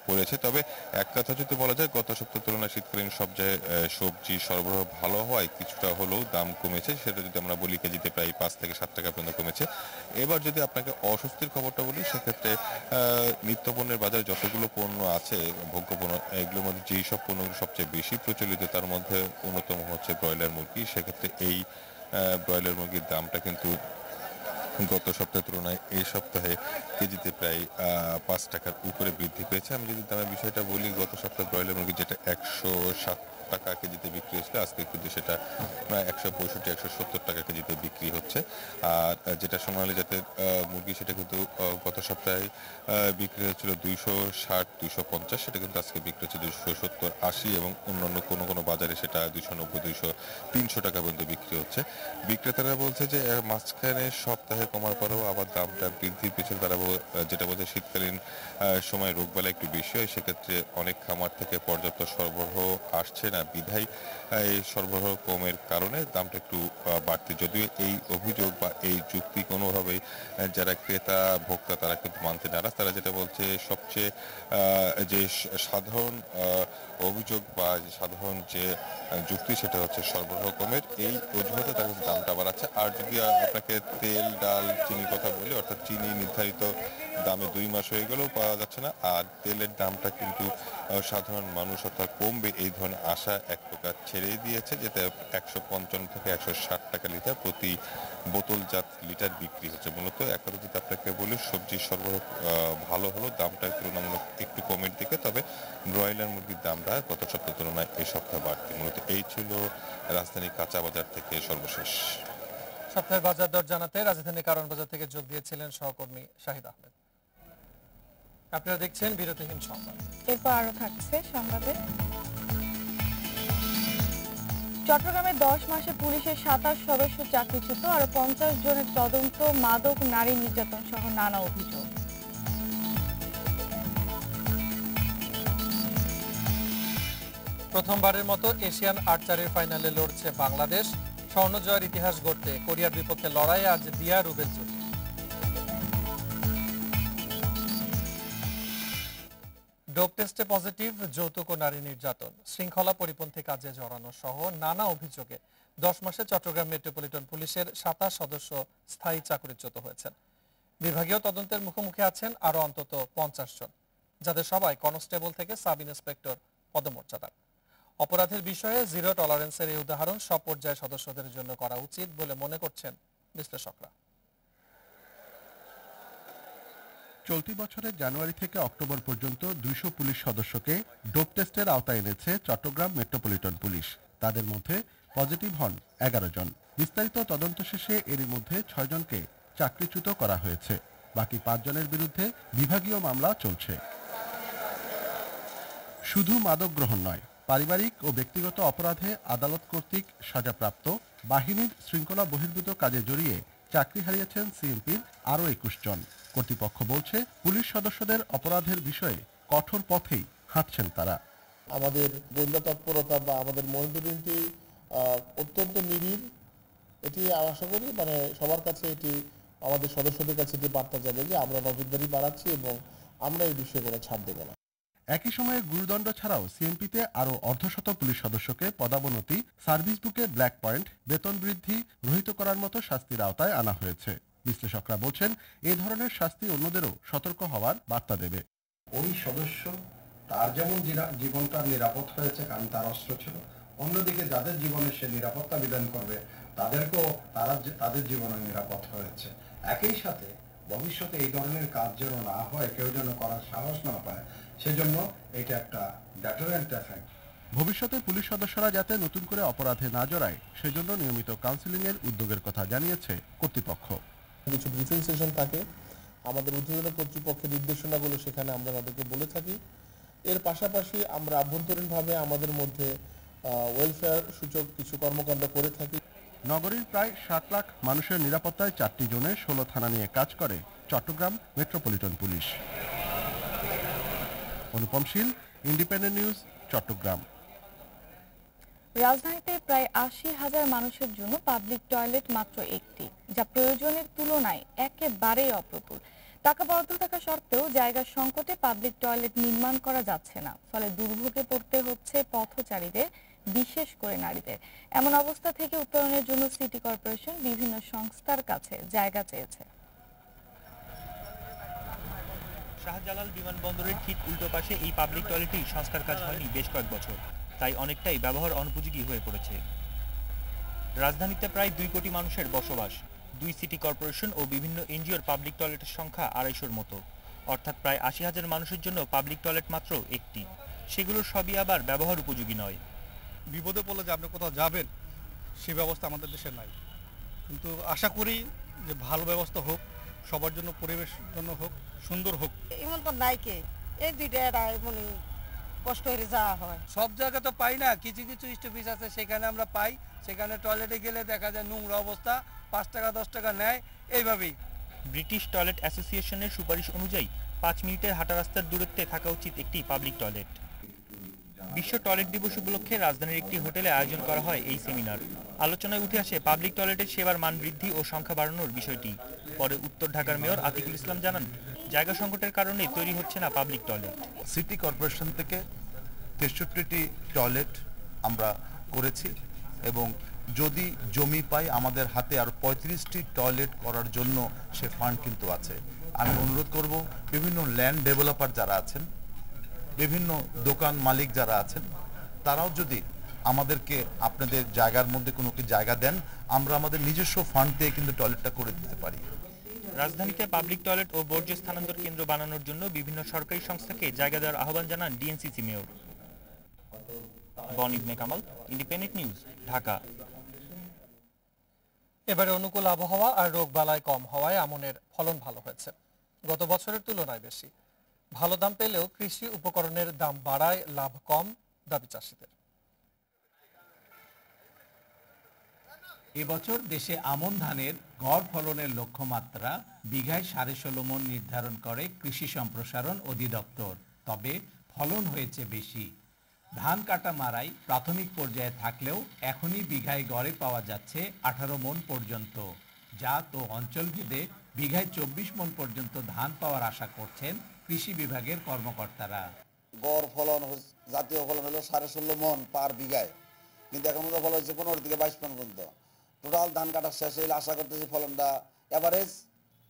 পড়েছে। তবে এক কথা যদি বলা যায়, গত সপ্তাহের তুলনায় শীতকালীন সবজি সরবরাহ ভালো হওয়ায় কিছুটা হলেও দাম কমেছে। সেটা যদি আমরা বলি কেজিতে প্রায় 5 থেকে 7 টাকা পর্যন্ত কমেছে। এবার যদি আপনাকে অস্বস্তির খবরটা বলি, সেক্ষেত্রে নিত্যপণ্যের বাজারে যতগুলো পণ্য আছে, ভোগ্যপণ্য, এগুলোর মধ্যে যেই সব পণ্যগুলো সবচেয়ে বেশি প্রচলিত তার মধ্যে অন্যতম হচ্ছে ব্রয়লার মুরগি। সেক্ষেত্রে এই ব্রয়লার মুরগির দামটা কিন্তু গত সপ্তাহের তুলনায় এই সপ্তাহে কেজিতে প্রায় 5 টাকার উপরে বৃদ্ধি পেয়েছে। আমি যদি দামের বিষয়টা বলি, গত সপ্তাহে ব্রয়লার মুরগি যেটা 107 টাকা কেজিতে বিক্রি হয়েছিল, আজকে কিন্তু সেটা 165-170 টাকা কেজিতে বিক্রি হচ্ছে। আর যেটা সোনালী জাতের মুরগি, সেটা কিন্তু গত সপ্তাহে বিক্রি হয়েছিল 260-250, সেটা কিন্তু আজকে বিক্রি হচ্ছে 270-80 এবং অন্যান্য কোনো বাজারে সেটা 290-300 টাকা পর্যন্ত বিক্রি হচ্ছে। বিক্রেতারা বলছে যে মাঝখানে সপ্তাহে কমার পরেও আবার দামটা বৃদ্ধির পেছনে তারা যেটা বলছে, শীতকালীন সময় রোগবালা একটু বেশি হয়, সেক্ষেত্রে অনেক খামার থেকে পর্যাপ্ত সরবরাহ আসছে না, বিধায় এই সরবরাহ কমের কারণে দামটা একটু বাড়তি। যদিও এই অভিযোগ বা এই যুক্তি কোনোভাবেই যারা ক্রেতা ভোক্তা তারা কিন্তু মানতে নারাজ। তারা যেটা বলছে, সবচেয়ে যে সাধারণ অভিযোগ বা সাধারণ যে যুক্তি, সেটা হচ্ছে সরবরাহ কমের এই অজুহাতে তারা দামটা বাড়াচ্ছে। আর যদি আপনাকে তেল, ডাল, চিনির কথা বলি, অর্থাৎ চিনি নির্ধারিত দামে 2 মাস হয়ে গেলেও পাওয়া যাচ্ছে না, আর তেলের দামটা কিন্তু সাধারণ মানুষ অর্থাৎ কমবে এই ধরনের আশা এক প্রকার ছেড়েই দিয়েছে, যেটা 155 থেকে 160 টাকা লিটার প্রতি বোতলজাত লিটার বিক্রি হচ্ছে। মূলত এক কথা যদি আপনাকে বলি, সবজির সরবরাহ ভালো হলো, দামটা তুলনামূলক একটু কমের দিকে। তবে ব্রয়লার মুরগির দামটা গত সপ্তাহের তুলনায় এই সপ্তাহ বাড়তি। মূলত এই ছিল রাজধানীর কাঁচা বাজার থেকে সর্বশেষ। সপ্তাহের বাজার দর জানাতে রাজধানীর কারণ বাজার থেকে যোগ দিয়েছিলেন সহকর্মী শাহিদ আহমেদ। আপনারা দেখছেন বিরতিহীন সংবাদ। এরপর আরো থাকছে সংবাদে। চট্টগ্রামে 10 মাসে পুলিশের 27 সদস্য চাকরিচ্যুত, আরো 50 জনের তদন্ত, মাদক, নারী নির্যাতন সহ নানা অভিযোগ। প্রথমবারের মতো এশিয়ান আর্চারির ফাইনালে লড়ছে বাংলাদেশ। স্বর্ণ জয়ের ইতিহাস গড়তে কোরিয়ার বিপক্ষে লড়াইয়ে আজ দিয়া রুবেল জুটি। ডোপ টেস্টে পজিটিভ, যৌতুক ও নারী নির্যাতন, শৃঙ্খলা পরিপন্থী কাজে জড়ানো সহ নানা অভিযোগে 10 মাসে চট্টগ্রাম মেট্রোপলিটন পুলিশের 27 সদস্য স্থায়ী চাকরিচ্যুত হয়েছেন। বিভাগীয় তদন্তের মুখোমুখি আছেন আরো অন্তত 50 জন, যাদের সবাই কনস্টেবল থেকে সাব ইন্সপেক্টর পদমর্যাদার। অপরাধের বিষয়ে জিরো টলারেন্সের এই উদাহরণ সব পর্যায়ের সদস্যদের জন্য করা উচিত বলে মনে করছেন বিশ্লেষকরা। চলতি বছরের জানুয়ারি থেকে অক্টোবর পর্যন্ত 200 পুলিশ সদস্যকে ডোপ টেস্টের আওতায় এনেছে চট্টগ্রাম মেট্রোপলিটন পুলিশ। তাদের মধ্যে পজিটিভ হন 11 জন। বিস্তারিত তদন্ত শেষে এরই মধ্যে 6 জনকে চাকরিচ্যুত করা হয়েছে। বাকি 5 জনের বিরুদ্ধে বিভাগীয় মামলা চলছে। শুধু মাদক গ্রহণ নয়, পারিবারিক ও ব্যক্তিগত অপরাধে আদালত কর্তৃক সাজাপ্রাপ্ত, বাহিনীর শৃঙ্খলা বহির্ভূত কাজে জড়িয়ে চাকরি হারিয়েছেন সিএমপির আরও 21 জন। কর্তৃপক্ষ বলছে, পুলিশ সদস্যদের অপরাধের বিষয়ে কঠোর পথেই হাঁটছেন তারা। আমাদের গোয়েন্দা তৎপরতা বা আমাদের মনিটরিংটি অত্যন্ত নিবিড়। এটি আশা করি সবার কাছে এটি, আমাদের সদস্যদের কাছে এটি বার্তা যাবে যে আমরা নজরদারি বাড়াচ্ছি এবং আমরা এই বিষয়ে কোনো ছাড় দেব না। একই সময়ে গুরুদণ্ড ছাড়াও সিএমপিতে আরও অর্ধশত পুলিশ সদস্যকে পদাবনতি, সার্ভিস বুকে ব্ল্যাক পয়েন্ট, বেতন বৃদ্ধি, রহিত করার মতো শাস্তির আওতায় আনা হয়েছে। বিশ্লেষকরা বলছেন, এই ধরনের শাস্তি অন্যদেরও সতর্ক হওয়ার বার্তা দেবে। ওই সদস্য তার যেমন জীবনটা নিরাপদ হয়েছে, কারণ তার অস্ত্র ছিল, অন্যদিকে যাদের জীবনে সে নিরাপত্তা বিধান করবে তাদেরকেও তাদের জীবনে নিরাপদ হয়েছে। একই সাথে ভবিষ্যতে এই ধরনের কাজ যেন না হয়, কেউ যেন করার সাহস না পায়, সেজন্য এটা একটা ডেটারেন্ট এফেক্ট। ভবিষ্যতে পুলিশ সদস্যরা যাতে নতুন করে অপরাধে না জড়ায়, সেজন্য নিয়মিত কাউন্সেলিং এর উদ্যোগের কথা জানিয়েছে কর্তৃপক্ষ। কিছু ব্রিফিং সেশন থাকে, আমাদের ঊর্ধ্বতন কর্তৃপক্ষের নির্দেশনাগুলো সেখানে আমরা তাদেরকে বলে থাকি। এর পাশাপাশি আমরা আভ্যন্তরীণভাবে আমাদের মধ্যে ওয়েলফেয়ার সূচক কিছু কর্মকাণ্ড করে থাকি। নগরীর প্রায় 7 লাখ মানুষের নিরাপত্তায় 4টি জোনে 16 থানা নিয়ে কাজ করে চট্টগ্রাম মেট্রোপলিটন পুলিশ। অনুপম শীল, ইন্ডিপেন্ডেন্ট নিউজ, চট্টগ্রাম। রাজধানীতে প্রায় ৮০,০০০ মানুষের জন্য পাবলিক টয়লেট মাত্র একটি, যা প্রয়োজনের তুলনায় একেবারেই অপ্রতুল। টাকা বরাদ্দ থাকা সত্ত্বেও জায়গার সংকটে পাবলিক টয়লেট নির্মাণ করা যাচ্ছে না, ফলে দুর্ভোগে পড়তে হচ্ছে পথচারীদের, বিশেষ করে নারীদের। এমন অবস্থা থেকে উত্তরণের জন্য সিটি কর্পোরেশন বিভিন্ন সংস্থার কাছে জায়গা চেয়েছে। শাহজালাল বিমানবন্দরের ঠিক উল্টো পাশে এই পাবলিক টয়লেটটি সংস্কার কাজ হয়নি বেশ কয়েক বছর, তাই অনেকটাই ব্যবহার অনুপযোগী হয়ে পড়েছে। রাজধানীতে প্রায় ২ কোটি মানুষের বসবাস। ২ সিটি কর্পোরেশন ও বিভিন্ন এনজিওর পাবলিক টয়লেটের সংখ্যা ২৫০-র মতো, অর্থাৎ প্রায় ৮০,০০০ মানুষের জন্য পাবলিক টয়লেট মাত্র একটি। সেগুলোর সবই আবার ব্যবহার উপযোগী নয়। বিপদে পড়লে যে আপনি কোথাও যাবেন সেই ব্যবস্থা আমাদের দেশে নাই, কিন্তু আশা করি যে ভালো ব্যবস্থা হোক, সবার জন্য, পরিবেশের জন্য হোক, সুন্দর হোক। এমন তো নাই কে এই দুইটা মানে কষ্ট করে যাওয়া হয়। সব জায়গা তো পাই না, কিছু কিছু স্টপেজ আছে সেখানে আমরা পাই, সেখানে টয়লেটে গেলে দেখা যায় নোংরা অবস্থা, ৫ টাকা ১০ টাকা নেয় এইভাবেই। ব্রিটিশ টয়লেট অ্যাসোসিয়েশনের সুপারিশ অনুযায়ী ৫ মিনিটের হাঁটা রাস্তার দূরত্বে থাকা উচিত একটি পাবলিক টয়লেট। বিশ্ব টয়লেট দিবস উপলক্ষে রাজধানীর একটি হোটেলে আয়োজন করা হয় এই সেমিনার। আলোচনায় উঠে আসে পাবলিক টয়লেটের সেবার মান বৃদ্ধি ও সংখ্যা বাড়ানোর বিষয়টি। পরে উত্তর ঢাকার মেয়র আতিকুল ইসলাম জানান, জায়গা সংকটের কারণে তৈরি হচ্ছে না পাবলিক টয়লেট। সিটি কর্পোরেশন থেকে ৬৩টি টয়লেট আমরা করেছি এবং যদি জমি পাই আমাদের হাতে আর ৩৫টি টয়লেট করার জন্য সে ফান্ড কিন্তু আছে। আমি অনুরোধ করব বিভিন্ন ল্যান্ড ডেভেলপার যারা আছেন, বিভিন্ন দোকান মালিক যারা আছেন, তারাও যদি আমাদেরকে আপনাদের জায়গার মধ্যে কোনো জায়গা দেন, আমরা আমাদের নিজস্ব ফান্ড দিয়ে কিন্তু টয়লেটটা করে দিতে পারি। রাজধানীতে পাবলিক টয়লেট ও বর্জ্য স্থানান্তর কেন্দ্র বানানোর জন্য বিভিন্ন সরকারি সংস্থাকে জায়গা দেওয়ার আহ্বান জানান ডিএনসিসি মেয়র। বন ইবনে কামাল, ইন্ডিপেন্ডেন্ট নিউজ, ঢাকা। এবারে অনুকূল আবহাওয়া আর রোগবালাই কম হওয়ায় আমনের ফলন ভালো হয়েছে, গত বছরের তুলনায় বেশি। ভালো দাম পেলেও কৃষি উপকরণের দাম বাড়ায় লাভ কম, দাবি চাষিদের। এবছর দেশে আমন ধানের গড় ফলনের লক্ষ্যমাত্রা বিঘায় 16.5 মণ নির্ধারণ করে কৃষি সম্প্রসারণ অধিদপ্তর। তবে ফলন হয়েছে বেশি। ধান কাটা মারাই প্রাথমিক পর্যায়ে থাকলেও এখনই বিঘায় গড়ে পাওয়া যাচ্ছে 18 মণ পর্যন্ত। জাত ও অঞ্চলভেদে বিঘায় 24 মণ পর্যন্ত ধান পাওয়ার আশা করছেন কৃষি বিভাগের কর্মকর্তারা। গড় ফলন জাতীয় ফলন হলো 16.5 মণ পার বিঘায়, কিন্তু এখন ফলন হচ্ছে 15 থেকে 22 মণ পর্যন্ত। টোটাল ধান কাটা শেষ হলে আশা করতেছি ফলনটা এভারেজ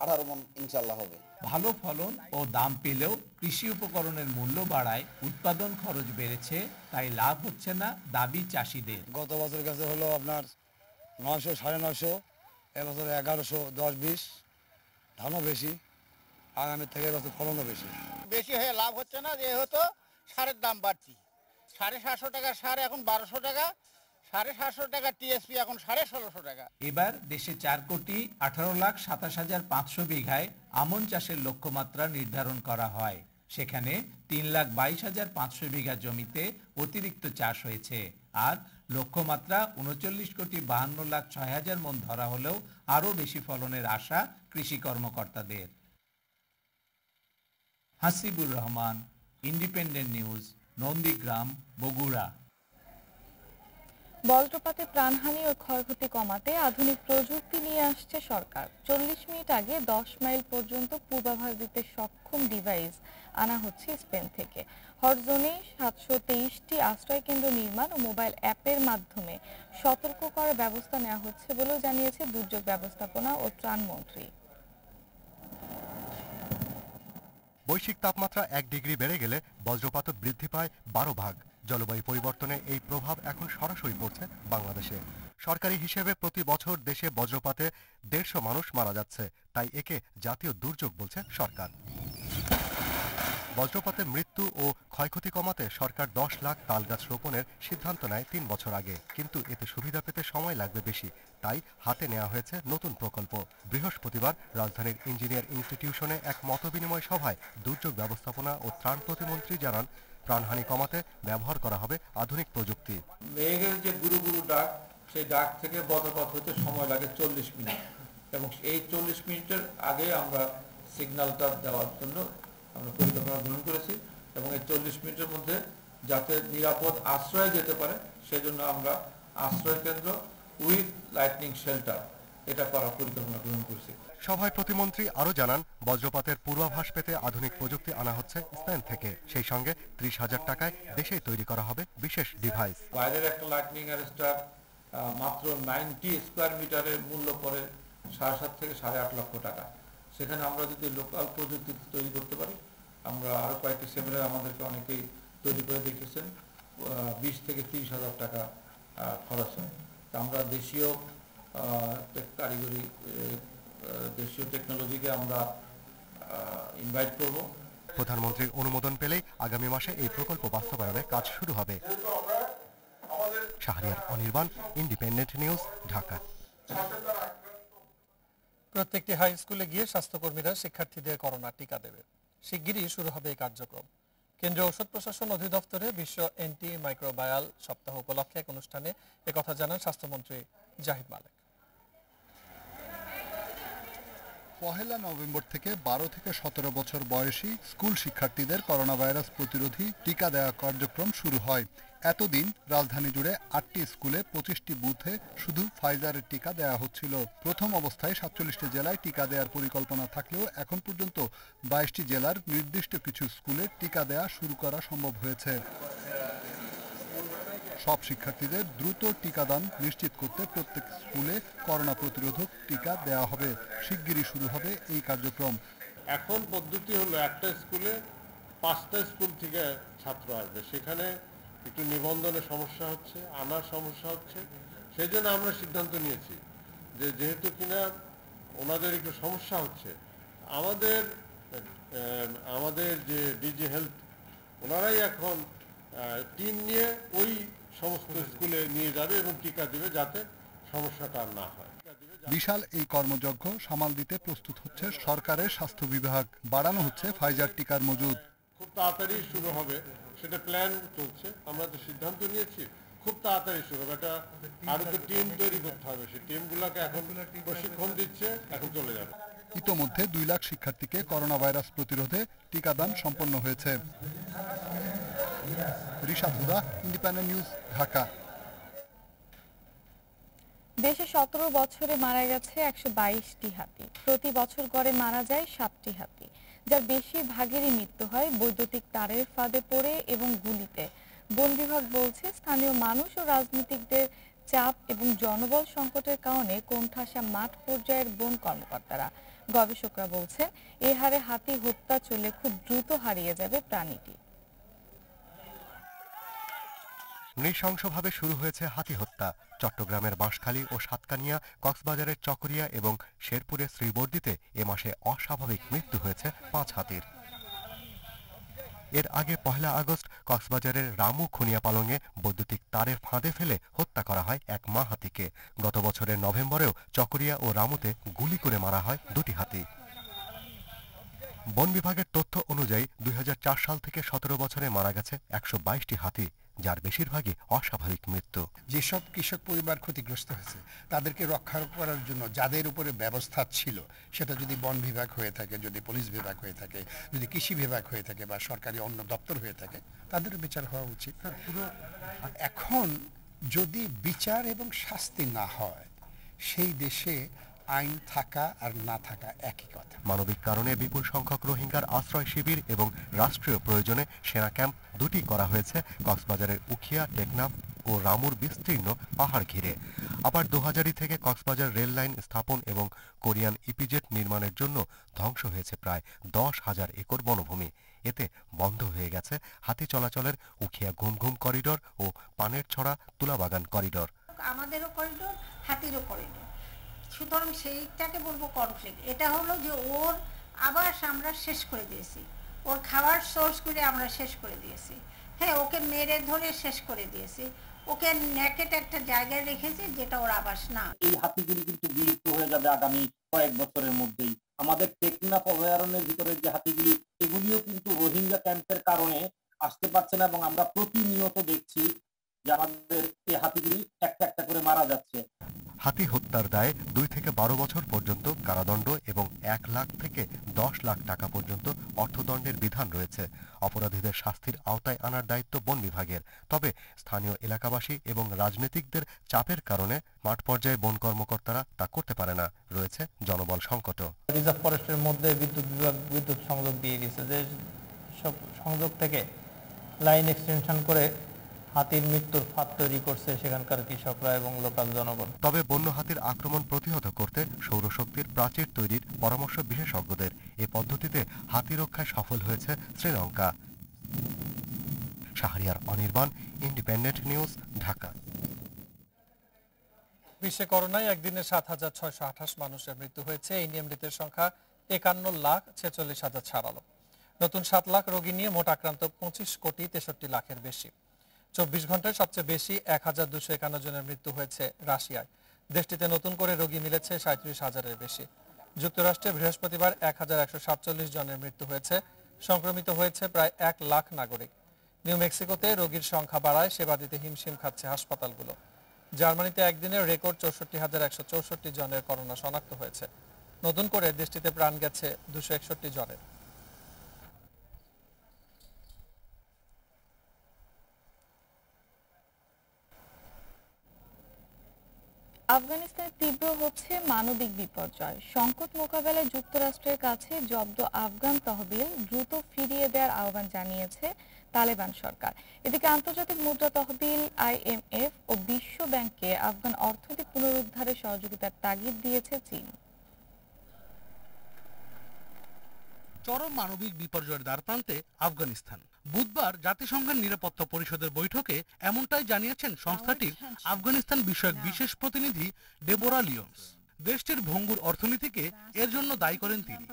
18 মণ ইনশাল্লাহ হবে। ভালো ফলন ও দাম পেলেও কৃষি উপকরণের মূল্য বাড়ায় উৎপাদন খরচ বেড়েছে, তাই লাভ হচ্ছে না, দাবি চাষিদের। গত বছরের কাছে হলো আপনার 900 950, এবছর 1100 10-20, ধানও বেশি, আগামীর থেকে এবছর ফলনও বেশি। বেশি হয়ে লাভ হচ্ছে না, যেহেতু সারের দাম বাড়তি। 750 টাকা সার এখন 1200 টাকা, 750 টাকা টিএসপি এখন 1650 টাকা। এবার দেশে 4,18,27,500 বিঘায় আমন চাষের লক্ষ্যমাত্রা নির্ধারণ করা হয়। সেখানে 3,22,500 বিঘা জমিতে অতিরিক্ত চাষ হয়েছে। আর লক্ষ্যমাত্রা 39,52,06,000 মণ ধরা হলেও আরও বেশি ফলনের আশা কৃষি কর্মকর্তাদের। Hasibur Rahman, independent news, Nandigram, Bogura. বজ্রপাতে প্রাণহানি ও ক্ষয়ক্ষতি কমাতে আধুনিক প্রযুক্তি নিয়ে আসছে সরকার। 40 মিনিট আগে 10 মাইল পর্যন্ত পূর্বাভাস দিতে সক্ষম ডিভাইস আনা হচ্ছে স্পেন থেকে। হটজোনে 723টি আশ্রয় কেন্দ্র নির্মাণ ও মোবাইল অ্যাপের মাধ্যমে সতর্ক করার ব্যবস্থা নেওয়া হচ্ছে বলেও জানিয়েছে দুর্যোগ ব্যবস্থাপনা ও ত্রাণ মন্ত্রী। বৈশ্বিক তাপমাত্রা 1 ডিগ্রি বেড়ে গেলে বজ্রপাত বৃদ্ধি পায় 12 ভাগ। জলবায়ু পরিবর্তনে এই প্রভাব এখন সরাসরি পড়ছে বাংলাদেশে। সরকারি হিসেবে প্রতি বছর দেশে বজ্রপাতে 150 মানুষ মারা যাচ্ছে, তাই একে জাতীয় দুর্যোগ বলছে সরকার। বজ্রপাতে মৃত্যু ও ক্ষয়ক্ষতি কমাতে সরকার 10 লাখ তালগাছ রোপণের সিদ্ধান্ত নেয় 3 বছর আগে, কিন্তু এতে সুবিধা পেতে সময় লাগবে বেশি। তাই হাতে নেওয়া হয়েছে নতুন প্রকল্প। বৃহস্পতিবার রাজধানীর ইঞ্জিনিয়ার ইনস্টিটিউশনে এক মতবিনিময় সভায় দুর্যোগ ব্যবস্থাপনা ও ত্রাণ প্রতিমন্ত্রী জানান, প্রাণহানি কমাতে ব্যবহার করা হবে আধুনিক প্রযুক্তি। মেঘের যে গুরু গুরু ডাক, সেই ডাক থেকে বজ্রপাত হতে সময় লাগে 40 মিনিট, এবং এই 40 মিনিটের আগে আমরা সিগন্যালটা দেওয়ার জন্য আমরা পরিকল্পনা গ্রহণ করেছি, এবং এই 40 মিনিটের মধ্যে যাতে নিরাপদ আশ্রয়ে যেতে পারে সেজন্য আমরা আশ্রয় কেন্দ্র উইথ লাইটনিং শেল্টার এটা করার পরিকল্পনা গ্রহণ করছি। সভায় প্রতিমন্ত্রী আরো জানান, বজ্রপাতের পূর্বাভাস পেতে আধুনিক প্রযুক্তি আনা হচ্ছে স্পেন থেকে। সেই সঙ্গে 30,000 টাকায় দেশেই তৈরি করা হবে বিশেষ ডিভাইস। বাইরের একটা লাইটনিং অ্যারেস্টার মাত্র 90 স্কোয়ার মিটারের মূল্য পড়ে 7.5 থেকে 8.5 লক্ষ টাকা। সেখানে আমরা যদি লোকাল প্রযুক্তি তৈরি করতে পারি, আমরা আরো কয়েকটি সেমিনার আমাদেরকে অনেকেই তৈরি করে দেখেছেন, 20 থেকে 30,000 টাকা খরচ হয়। তা আমরা দেশীয় কারিগরি দেশীয় টেকনোলজিকে আমরা ইনভাইট করব। প্রধানমন্ত্রীর অনুমোদন পেলেই আগামী মাসে এই প্রকল্প বাস্তবায়নে কাজ শুরু হবে। Shahriar Anirban, independent news, Dhaka. প্রত্যেকটি হাই স্কুলে গিয়ে স্বাস্থ্যকর্মীরা শিক্ষার্থীদের করোনা টিকা দেবে। শিগগিরই শুরু হবে এই কার্যক্রম। কেন্দ্রীয় ঔষধ প্রশাসন অধিদপ্তরে বিশ্ব অ্যান্টি মাইক্রোবায়াল সপ্তাহ উপলক্ষে এক অনুষ্ঠানে একথা জানান স্বাস্থ্যমন্ত্রী জাহিদ মালেক। 1 নভেম্বর থেকে 12 থেকে 17 বছর বয়সী স্কুল শিক্ষার্থীদের করোনা ভাইরাস প্রতিরোধী টিকা দেওয়া কার্যক্রম শুরু হয়। এতদিন রাজধানী জুড়ে 8টি স্কুলে 25টি বুথে শুধু ফাইজারের টিকা দেওয়া হচ্ছিল। প্রথম অবস্থায় 47টি জেলায় টিকা দেওয়ার পরিকল্পনা থাকলেও এখন পর্যন্ত 22টি জেলার নির্দিষ্ট কিছু স্কুলে টিকা দেওয়া শুরু করা সম্ভব হয়েছে। সব শিক্ষার্থীদের দ্রুত টিকাদান নিশ্চিত করতে প্রত্যেক স্কুলে করোনা প্রতিরোধক টিকা দেওয়া হবে। শিগগিরই শুরু হবে এই কার্যক্রম। এখন পদ্ধতি হলো একটা স্কুলে 5টা স্কুল থেকে ছাত্র আসবে, সেখানে একটু নিবন্ধনের সমস্যা হচ্ছে, আনার সমস্যা হচ্ছে। সেই জন্য আমরা সিদ্ধান্ত নিয়েছি যে যেহেতু কিনা ওনাদের একটু সমস্যা হচ্ছে, আমাদের যে ডিজি হেলথ ওনারাই এখন টিম নিয়ে ওই সমস্ত স্কুলে নিয়ে যাবে এবং টিকা দিবে যাতে সমস্যাটা না হয়। বিশাল এই কর্মযজ্ঞ সামাল দিতে প্রস্তুত হচ্ছে সরকারের স্বাস্থ্য বিভাগ। বাড়ানো হচ্ছে ফাইজার টিকার মজুদ। খুব তাড়াতাড়ি শুরু হবে, সেটা প্ল্যান চলছে। আমরা তো সিদ্ধান্ত নিয়েছি খুব তাড়াতাড়ি শুরু হবে। এটা আরো তো টিম তৈরি করতে হবে, সেই টিমগুলোকে এখন প্রশিক্ষণ দিচ্ছে, এখন চলে যাবে। ইতোমধ্যে 2 লাখ শিক্ষার্থীকে করোনা ভাইরাস প্রতিরোধে টিকাদান সম্পন্ন হয়েছে। রিশাদ হুদা, ইন্ডিপেন্ডেন্ট নিউজ, ঢাকা। দেশে 17 বছরে মারা গেছে 122টি হাতি। প্রতি বছর গড়ে মারা যায় 7টি হাতি, যার বেশিরভাগেরই মৃত্যু হয় বৈদ্যুতিক তারের ফাঁদে পড়ে এবং গুলিতে। বন বিভাগ বলছে, স্থানীয় মানুষ ও রাজনীতিকদের চাপ এবং জনবল সংকটের কারণে কোণঠাসা মাঠ পর্যায়ের বন কর্মকর্তারা। গবেষকরা বলছেন, এ হারে হাতি হত্যা চললে খুব দ্রুত হারিয়ে যাবে প্রাণীটি। নৃশংসভাবে শুরু হয়েছে হাতি হত্যা। চট্টগ্রামের বাঁশখালী ও সাতকানিয়া, কক্সবাজারের চকরিয়া এবং শেরপুরের শ্রীবর্দীতে এ মাসে অস্বাভাবিক মৃত্যু হয়েছে 5 হাতির। এর আগে 1 আগস্ট কক্সবাজারের রামু খুনিয়াপালংয়ে বৈদ্যুতিক তারের ফাঁদে ফেলে হত্যা করা হয় এক মা হাতিকে। গত বছরের নভেম্বরেও চকরিয়া ও রামুতে গুলি করে মারা হয় 2টি হাতি। বন বিভাগের তথ্য অনুযায়ী 2004 সাল থেকে 17 বছরে মারা গেছে 122টি হাতি, যার বেশিরভাগই অস্বাভাবিক মৃত্যু। যেসব কৃষক পরিবার ক্ষতিগ্রস্ত হয়েছে তাদেরকে রক্ষা করার জন্য যাদের উপরে ব্যবস্থা ছিল, সেটা যদি বন বিভাগ হয়ে থাকে, যদি পুলিশ বিভাগ হয়ে থাকে, যদি কৃষি বিভাগ হয়ে থাকে বা সরকারি অন্য দপ্তর হয়ে থাকে, তাদের বিচার হওয়া উচিত। এখন যদি বিচার এবং শাস্তি না হয়, সেই দেশে আইন থাকা আর না থাকা একই কথা। মানবিক কারণে বিপুল সংখ্যক রোহিঙ্গার আশ্রয় শিবির এবং রাষ্ট্রীয় প্রয়োজনে সেনা ক্যাম্প 2টি করা হয়েছে কক্সবাজারের উখিয়া, টেকনাফ ও রামুর বিস্তীর্ণ পাহাড় ঘিরে। আবার 2000 থেকে কক্সবাজার রেল লাইন স্থাপন এবং কোরিয়ান ইপিজেট নির্মাণের জন্য ধ্বংস হয়েছে প্রায় 10,000 একর বনভূমি। এতে বন্ধ হয়ে গেছে হাতি চলাচলের উখিয়া ঘুমঘুম করিডোর ও পানের ছড়া তুলাবাগান করিডোর। আমাদেরও করিডোর, হাতিরও করিডোর, সুতরাং সেইটাকে বলবো কনফ্লিক্ট। এটা হলো যে ওর আবাস আমরা শেষ করে দিয়েছি, ওর খাওয়ার সোর্সগুলি আমরা শেষ করে দিয়েছি। হ্যাঁ, ওকে মেরে ধরে শেষ করে দিয়েছি, ওকে নেকেট একটা জায়গায় রেখেছি যেটা ওর আবাস না। এই হাতিগুলি কিন্তু বিলুপ্ত হয়ে যাবে আগামী কয়েক বছরের মধ্যেই। আমাদের টেকনাফ অভয়ারণ্যের ভিতরে যে হাতিগুলি, এগুলিও কিন্তু রোহিঙ্গা ক্যাম্পের কারণে আসতে পারছে না এবং আমরা প্রতিনিয়ত দেখছি যে আমাদের এই হাতিগুলি একটা একটা করে মারা যাচ্ছে। হাতি হত্যার দায়ে 2 থেকে 12 বছর পর্যন্ত কারাদণ্ড এবং 1 লাখ থেকে 10 লাখ টাকা পর্যন্ত অর্থদণ্ডের বিধান রয়েছে। অপরাধীদের শাস্তির আওতায় আনার দায়িত্ব বন বিভাগের। তবে স্থানীয় এলাকাবাসী এবং রাজনীতিকদের চাপের কারণে মাঠ পর্যায়ে বন কর্মকর্তারা তা করতে পারে না। রয়েছে জনবল সংকট। রিজার্ভ ফরেস্টের মধ্যে বিদ্যুৎ বিভাগ বিদ্যুৎ সংযোগ দিয়ে দিয়েছে, যে সব সংযোগ থেকে লাইন এক্সটেনশন করে হাতির মৃত্যুর ফাঁদ তৈরি করছে সেখানকার কৃষকরা এবং লোকাল জনগণ। তবে বন্য হাতির আক্রমণ প্রতিহত করতে সৌরশক্তির প্রাচীর তৈরির পরামর্শ বিশেষজ্ঞদের। এই পদ্ধতিতে হাতি রক্ষায় সফল হয়েছে শ্রীলঙ্কা। Shahriar Anirban, independent news, Dhaka. বিশ্বে করোনায় একদিনে 7,628 মানুষের মৃত্যু হয়েছে। এই নিয়ে মৃতের সংখ্যা 51,46,000 ছাড়ালো। নতুন 7 লাখ রোগী নিয়ে মোট আক্রান্ত 25,63,00,000-এর বেশি। 24 ঘন্টায় সবচেয়ে বেশি 1,251 জনের মৃত্যু হয়েছে রাশিয়ায়। দেশটিতে নতুন করে রোগী মিলেছে 37,000-এর বেশি। যুক্তরাষ্ট্রে বৃহস্পতিবার 1,147 জনের মৃত্যু হয়েছে। সংক্রমিত হয়েছে প্রায় 1 লাখ নাগরিক। নিউ মেক্সিকোতে রোগীর সংখ্যা বাড়ায় সেবা দিতে হিমশিম খাচ্ছে হাসপাতালগুলো। জার্মানিতে একদিনে রেকর্ড 64,164 জনের করোনা শনাক্ত হয়েছে। নতুন করে দেশটিতে প্রাণ গেছে 261 জনের। আফগানিস্তানে তীব্র হচ্ছে মানবিক বিপর্যয়। সংকট মোকাবেলায় যুক্তরাষ্ট্রের কাছে জব্দ আফগান তহবিল দ্রুত ফিরিয়ে দেওয়ার আহ্বান জানিয়েছে তালেবান সরকার। এদিকে আন্তর্জাতিক মুদ্রা তহবিল IMF ও বিশ্ব ব্যাংককে আফগান অর্থনৈতিক পুনরুদ্ধারে সহযোগিতার তাগিদ দিয়েছে চীন। চরম মানবিক বিপর্যয়ের দ্বারপ্রান্তে আফগানিস্তান। বুধবার জাতিসংঘের নিরাপত্তা পরিষদের বৈঠকে এমনটাই জানিয়েছেন সংস্থাটির আফগানিস্তান বিষয়ক বিশেষ প্রতিনিধি ডেবোরা লিওন্স। দেশটির ভঙ্গুর অর্থনীতিকে এর জন্য দায়ী করেন তিনি।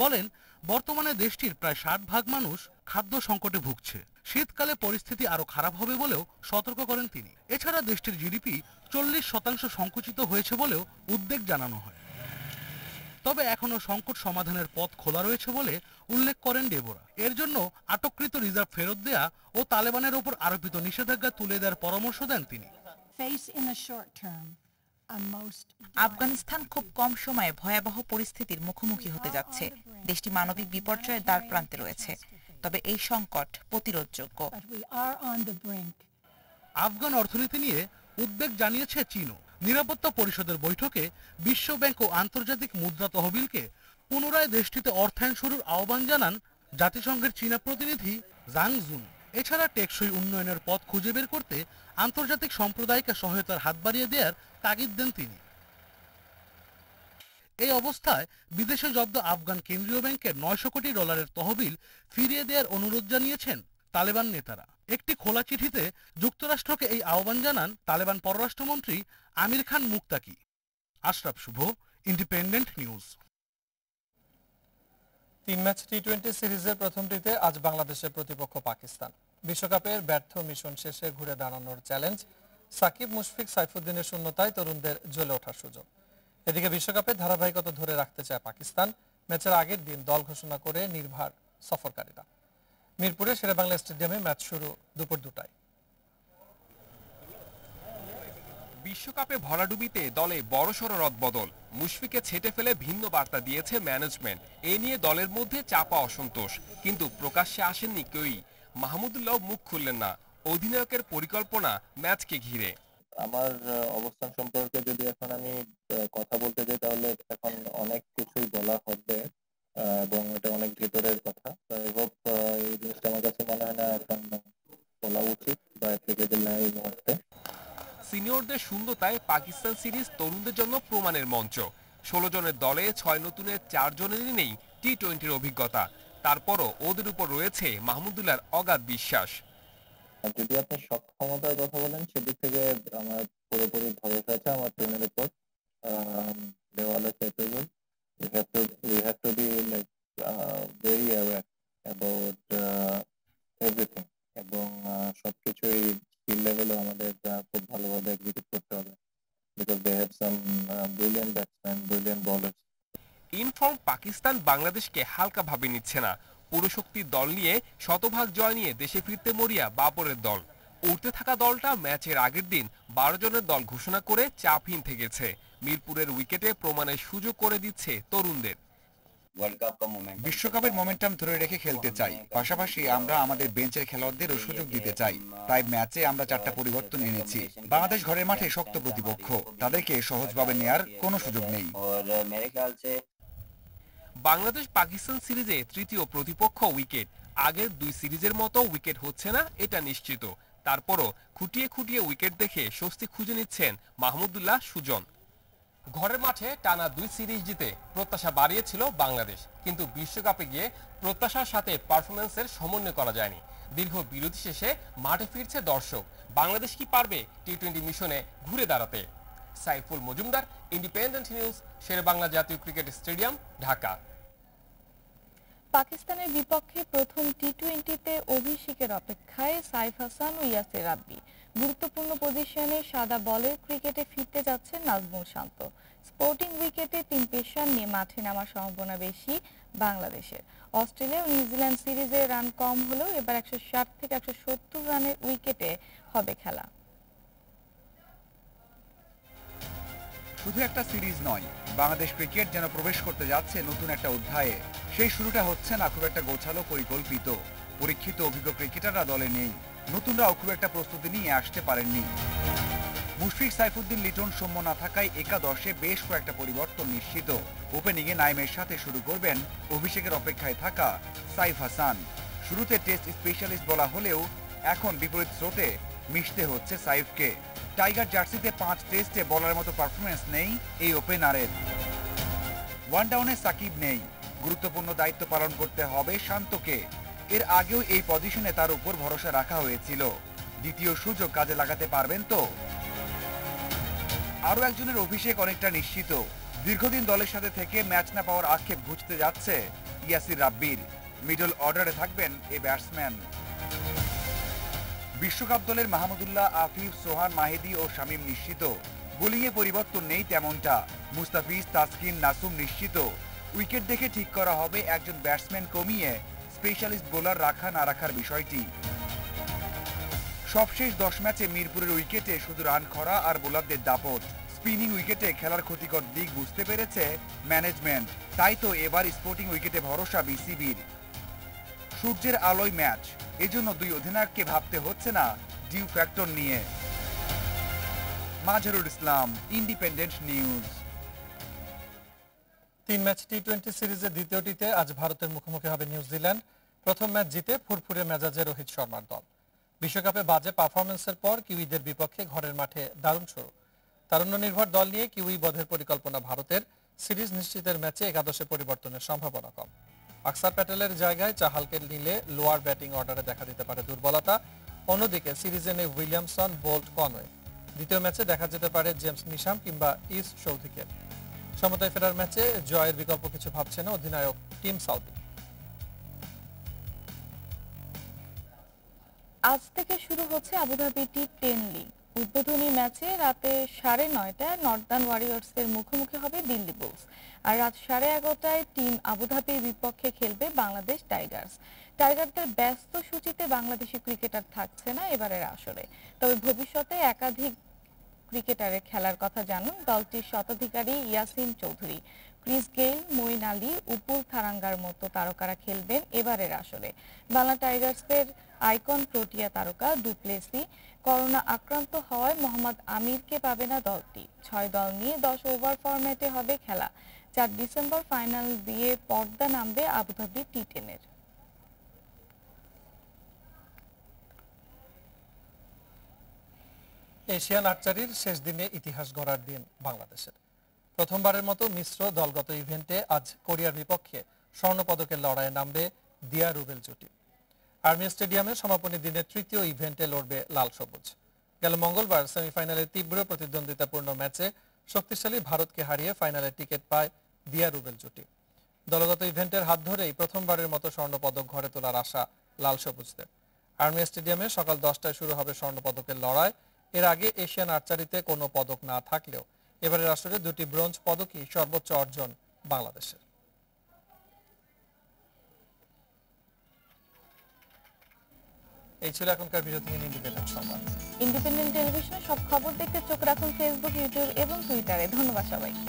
বলেন, বর্তমানে দেশটির প্রায় 60% মানুষ খাদ্য সংকটে ভুগছে। শীতকালে পরিস্থিতি আরো খারাপ হবে বলেও সতর্ক করেন তিনি। এছাড়া দেশটির জিডিপি 40% সংকুচিত হয়েছে বলেও উদ্বেগ জানানো হয়। তবে এখনো সংকট সমাধানের পথ খোলা রয়েছে বলে উল্লেখ করেন ডেবোরা। এর জন্য আটককৃত রিজার্ভ ফেরত দেয়া ও তালেবানের ওপর আরোপিত নিষেধাজ্ঞা তুলে দেওয়ার পরামর্শ দেন তিনি। আফগানিস্তান খুব কম সময়ে ভয়াবহ পরিস্থিতির মুখোমুখি হতে যাচ্ছে। দেশটি মানবিক বিপর্যয়ের দ্বারপ্রান্তে রয়েছে, তবে এই সংকট প্রতিরোধযোগ্য। আফগান অর্থনীতি নিয়ে উদ্বেগ জানিয়েছে চীনও। নিরাপত্তা পরিষদের বৈঠকে বিশ্ব ব্যাংক ও আন্তর্জাতিক মুদ্রা তহবিলকে পুনরায় দেশটিতে অর্থায়ন শুরুর আহ্বান জানান জাতিসংঘের চীনা প্রতিনিধি জাং জুন। এছাড়া টেকসই উন্নয়নের পথ খুঁজে বের করতে আন্তর্জাতিক সম্প্রদায়কে সহায়তার হাত বাড়িয়ে দেওয়ার তাগিদ দেন তিনি। এই অবস্থায় বিদেশে জব্দ আফগান কেন্দ্রীয় ব্যাংকের $900 কোটি তহবিল ফিরিয়ে দেওয়ার অনুরোধ জানিয়েছেন তালেবান নেতারা। একটি খোলা চিঠিতে যুক্তরাষ্ট্রকে এই আহ্বান জানান তালেবান পররাষ্ট্রমন্ত্রী আমির খান মুক্তাকি। আশরাফ শুভ, ইন্ডিপেন্ডেন্ট নিউজ। 3 ম্যাচ টি-20 সিরিজের প্রথমটিতে আজ বাংলাদেশের প্রতিপক্ষ পাকিস্তান। বিশ্বকাপের ব্যর্থ মিশন শেষে ঘুরে দাঁড়ানোর চ্যালেঞ্জ। সাকিব, মুশফিক, সাইফুদ্দিনের শূন্যতায় তরুণদের জ্বলে ওঠার সুযোগ। এদিকে বিশ্বকাপের ধারাবাহিকতা ধরে রাখতে চায় পাকিস্তান। ম্যাচের আগের দিন দল ঘোষণা করে নির্ভার সফরকারীরা। মিরপুরে শেরেবাংলা স্টেডিয়ামে ম্যাচ শুরু দুপুর 2টায়। বিশ্বকাপে ভরাডুবিতে দলে বড়সড় রদবদল। মুশফিককে ছেটে ফেলে ভিন্ন বার্তা দিয়েছে ম্যানেজমেন্ট। এ নিয়ে দলের মধ্যে চাপা অসন্তোষ, কিন্তু প্রকাশ্যে আসেননি কেউই। মাহমুদুল্লাহ মুখ খুললেন না। অধিনায়কের পরিকল্পনা ম্যাচকে ঘিরে। আমার অবস্থান সম্পর্কে যদি এখন আমি কথা বলতে যাই তাহলে এখন অনেক কিছুই বলা হবে এবং এটা অনেক ভেতরের কথা। এই জিনিসটা আমার কাছে মনে হয় না এখন বলা উচিত বা অ্যাপ্লিকেবল না এই মুহূর্তে। সিনিয়রদের শূন্যতায় পাকিস্তান সিরিজ তরুণদের জন্য প্রমাণের মঞ্চ। 16 জনের দলে 6 নতুনের 4 জনেরই নেই টি-20 অভিজ্ঞতা। তারপরও ওদের উপর রয়েছে মাহমুদুল্লাহর অগাধ বিশ্বাস। যদি আপনি সক্ষমতার কথা বলেন সেদিক থেকে আমার পুরোপুরি ভরসা আছে আমার টিমের উপর। They all are capable. We have to be like very aware about everything এবং সবকিছুই স্কিল লেভেলে আমাদের খুব ভালোভাবে এক্সিকিউট করতে হবে because they have some brilliant batsmen, brilliant bowlers. Inform Pakistan বাংলাদেশকে হালকা ভাবে নিচ্ছে না। পুরো শক্তির দল নিয়ে শতভাগ জয় নিয়ে দেশে ফিরতে মরিয়া বাবরের দল। উঠতে থাকা দলটা ম্যাচের আগের দিন 12 জনের দল ঘোষণা করে চাপহীন থেকেছে। মিরপুরের উইকেটে প্রমাণের সুযোগ করে দিচ্ছে তরুণদের। বিশ্বকাপের মোমেন্টাম ধরে রেখে খেলতে চাই, পাশাপাশি আমরা আমাদের বেঞ্চের খেলোয়াড়দেরও সুযোগ দিতে চাই। তাই ম্যাচে আমরা 4টা পরিবর্তন এনেছি। বাংলাদেশ ঘরের মাঠে শক্ত প্রতিপক্ষ, তাদেরকে সহজভাবে নেয়ার কোনো সুযোগ নেই। বাংলাদেশ পাকিস্তান সিরিজে তৃতীয় প্রতিপক্ষ উইকেট। আগের 2 সিরিজের মতো উইকেট হচ্ছে না এটা নিশ্চিত। তারপরও খুঁটিয়ে খুঁটিয়ে উইকেট দেখে স্বস্তি খুঁজে নিচ্ছেন মাহমুদুল্লাহ সুজন। ঘরের মাঠে টানা 2 সিরিজ জিতে প্রত্যাশা বাড়িয়েছিল বাংলাদেশ, কিন্তু বিশ্বকাপে গিয়ে প্রত্যাশার সাথে পারফরম্যান্সের সমন্বয় করা যায়নি। দীর্ঘ বিরতি শেষে মাঠে ফিরছে দর্শক। বাংলাদেশ কি পারবে টি-20 মিশনে ঘুরে দাঁড়াতে? সাইফুল মজুমদার, ইন্ডিপেন্ডেন্ট নিউজ, শেরেবাংলা জাতীয় ক্রিকেট স্টেডিয়াম, ঢাকা। পাকিস্তানের বিপক্ষে প্রথম টি-20তে অভিষেকের অপেক্ষায় সাইফ হাসান ও ইয়াসির রাব্বি। গুরুত্বপূর্ণ পজিশনে সাদা বলের ক্রিকেটে ফিরতে যাচ্ছেন নাজমুল শান্ত। স্পোর্টিং উইকেটে 3 পেসার নিয়ে মাঠে নামার সম্ভাবনা বেশি বাংলাদেশের। অস্ট্রেলিয়া ও নিউজিল্যান্ড সিরিজে রান কম হলেও এবার 160 থেকে 170 রানের উইকেটে হবে খেলা। শুধু একটা সিরিজ নয়, বাংলাদেশ ক্রিকেট যেন প্রবেশ করতে যাচ্ছে নতুন একটা অধ্যায়ে। সেই শুরুটা হচ্ছে না খুব একটা গোছালো পরিকল্পিত। পরীক্ষিত অভিজ্ঞ ক্রিকেটাররা দলে নেই, নতুনরাও খুব একটা প্রস্তুতি নিয়ে আসতে পারেননি। মুশফিক, সাইফুদ্দিন, লিটন, সৌম্য না থাকায় একাদশে বেশ কয়েকটা পরিবর্তন নিশ্চিত। ওপেনিংয়ে নাইমের সাথে শুরু করবেন অভিষেকের অপেক্ষায় থাকা সাইফ হাসান। শুরুতে টেস্ট স্পেশালিস্ট বলা হলেও এখন বিপরীত স্রোতে মিশতে হচ্ছে সাইফকে। টাইগার জার্সিতে 5 টেস্টে বলার মতো পারফরমেন্স নেই এই ওপেনারের। ওয়ান ডাউনে সাকিব নেই, গুরুত্বপূর্ণ দায়িত্ব পালন করতে হবে শান্তকে। এর আগেও এই পজিশনে তার উপর ভরসা রাখা হয়েছিল। দ্বিতীয় সুযোগ কাজে লাগাতে পারবেন তো? আরও একজনের অভিষেক অনেকটা নিশ্চিত। দীর্ঘদিন দলের সাথে থেকে ম্যাচ না পাওয়ার আক্ষেপ ঘুচতে যাচ্ছে ইয়াসির রাব্বির। মিডল অর্ডারে থাকবেন এই ব্যাটসম্যান। বিশ্বকাপ দলের মাহমুদুল্লাহ, আফিফ, সোহান, মাহেদি ও শামীম নিশ্চিত। বোলিংয়ে পরিবর্তন নেই তেমনটা। মুস্তাফিজ, তাসকিন, নাসুম নিশ্চিত। উইকেট দেখে ঠিক করা হবে একজন ব্যাটসম্যান কমিয়ে স্পেশালিস্ট বোলার রাখা না রাখার বিষয়টি। সবশেষ 10 ম্যাচে মিরপুরের উইকেটে শুধু রান খরা আর বোলারদের দাপট। স্পিনিং উইকেটে খেলার ক্ষতিকর দিক বুঝতে পেরেছে ম্যানেজমেন্ট। তাই তো এবার স্পোর্টিং উইকেটে ভরসা বিসিবির। সূর্যের আলোয় ম্যাচ, এজন্য 2 অধিনায়ককে ভাবতে হচ্ছে না ডিউ ফ্যাক্টর নিয়ে। Mazharul Islam, independent news. 3 match টি-20 সিরিজের দ্বিতীয়টিতে আজ ভারতের মুখোমুখি হবে নিউজিল্যান্ড। প্রথম ম্যাচ জিতে ফুরফুরে মেজাজে রোহিত শর্মার দল। বিশ্বকাপে বাজে পারফরমেন্সের পর কিউইদের বিপক্ষে ঘরের মাঠে দারুণ শুরু। তারুণ্য নির্ভর দল নিয়ে কিউই বধের পরিকল্পনা ভারতের। সিরিজ নিশ্চিতের ম্যাচে একাদশে পরিবর্তনের সম্ভাবনা কম। আকসার প্যাটেলের জায়গায় চাহালকে নিলে লোয়ার ব্যাটিং অর্ডারে দেখা দিতে পারে দুর্বলতা। অন্যদিকে সিরিজে নেই উইলিয়ামসন, বোল্ট, কনওয়ে। দ্বিতীয় ম্যাচে দেখা যেতে পারে জেমস নিশাম কিংবা ইস চৌধুরীকে। সমতায় ফেরার ম্যাচে জয়ের বিকল্প কিছু ভাবছে না অধিনায়ক টিম সাউদি। আজ থেকে শুরু হচ্ছে আবুধাবি টি-10 লিগ। উদ্বোধনী ম্যাচে রাতে 9:30টায় নর্দার্ন ওয়ারিয়র্সের মুখোমুখি হবে দিল্লি বুলস। আর রাত 11:30টায় টিম আবুধাবির বিপক্ষে খেলবে বাংলাদেশ টাইগার্স। টাইগারদের ব্যস্ত সূচিতে বাংলাদেশি ক্রিকেটার থাকছে না এবারের আসরে। তবে ভবিষ্যতে একাধিক ক্রিকেটারের খেলার কথা জানান দলটির শতাধিকারী ইয়াসিন চৌধুরী। ক্রিস গেইল, মঈন আলী, উপুল থারাঙ্গার মতো তারকারা খেলবেন এবারের আসরে। বাংলা টাইগার্সের আইকন প্রোটিয়া তারকা ডুপ্লেসি করোনা আক্রান্ত হওয়ায় মোহাম্মদ আমিরকে পাবে না দলটি। 6 দল নিয়ে 10 ওভার ফরম্যাটে হবে খেলা। 4 ডিসেম্বর ফাইনাল দিয়ে পর্দা নামবে আবুধাবি টি-10-এর। এশিয়ান আর্চারির শেষ দিনে ইতিহাস গড়ার দিন বাংলাদেশের। প্রথমবারের মতো মিশ্র দলগত ইভেন্টে আজ কোরিয়ার বিপক্ষে স্বর্ণপদকের লড়াইয়ে নামবে দিয়া রুবেল জুটি। আর্মি স্টেডিয়ামে সমাপনী দিনের তৃতীয় ইভেন্টে লড়বে লাল সবুজ। গেল মঙ্গলবার সেমিফাইনালে তীব্র প্রতিদ্বন্দ্বিতাপূর্ণ ম্যাচে শক্তিশালী ভারতকে হারিয়ে ফাইনালের টিকিট পায় দিয়া রুবেল জুটি। দলগত ইভেন্টের হাত ধরেই প্রথমবারের মতো স্বর্ণপদক ঘরে তোলার আশা লাল সবুজদের। আর্মি স্টেডিয়ামে সকাল 10টায় শুরু হবে স্বর্ণপদকের লড়াই। এর আগে এশিয়ান আর্চারিতে কোনো পদক না থাকলেও এবারের আসরে 2টি ব্রোঞ্জ পদকই সর্বোচ্চ অর্জন বাংলাদেশের। এই ছিল এখনকার ভিডিও থেকে ইন্ডিপেন্ডেন্ট সংবাদ। ইন্ডিপেন্ডেন্ট টেলিভিশনে সব খবর দেখতে চোখ রাখুন ফেসবুক, ইউটিউব এবং টুইটারে। ধন্যবাদ সবাইকে।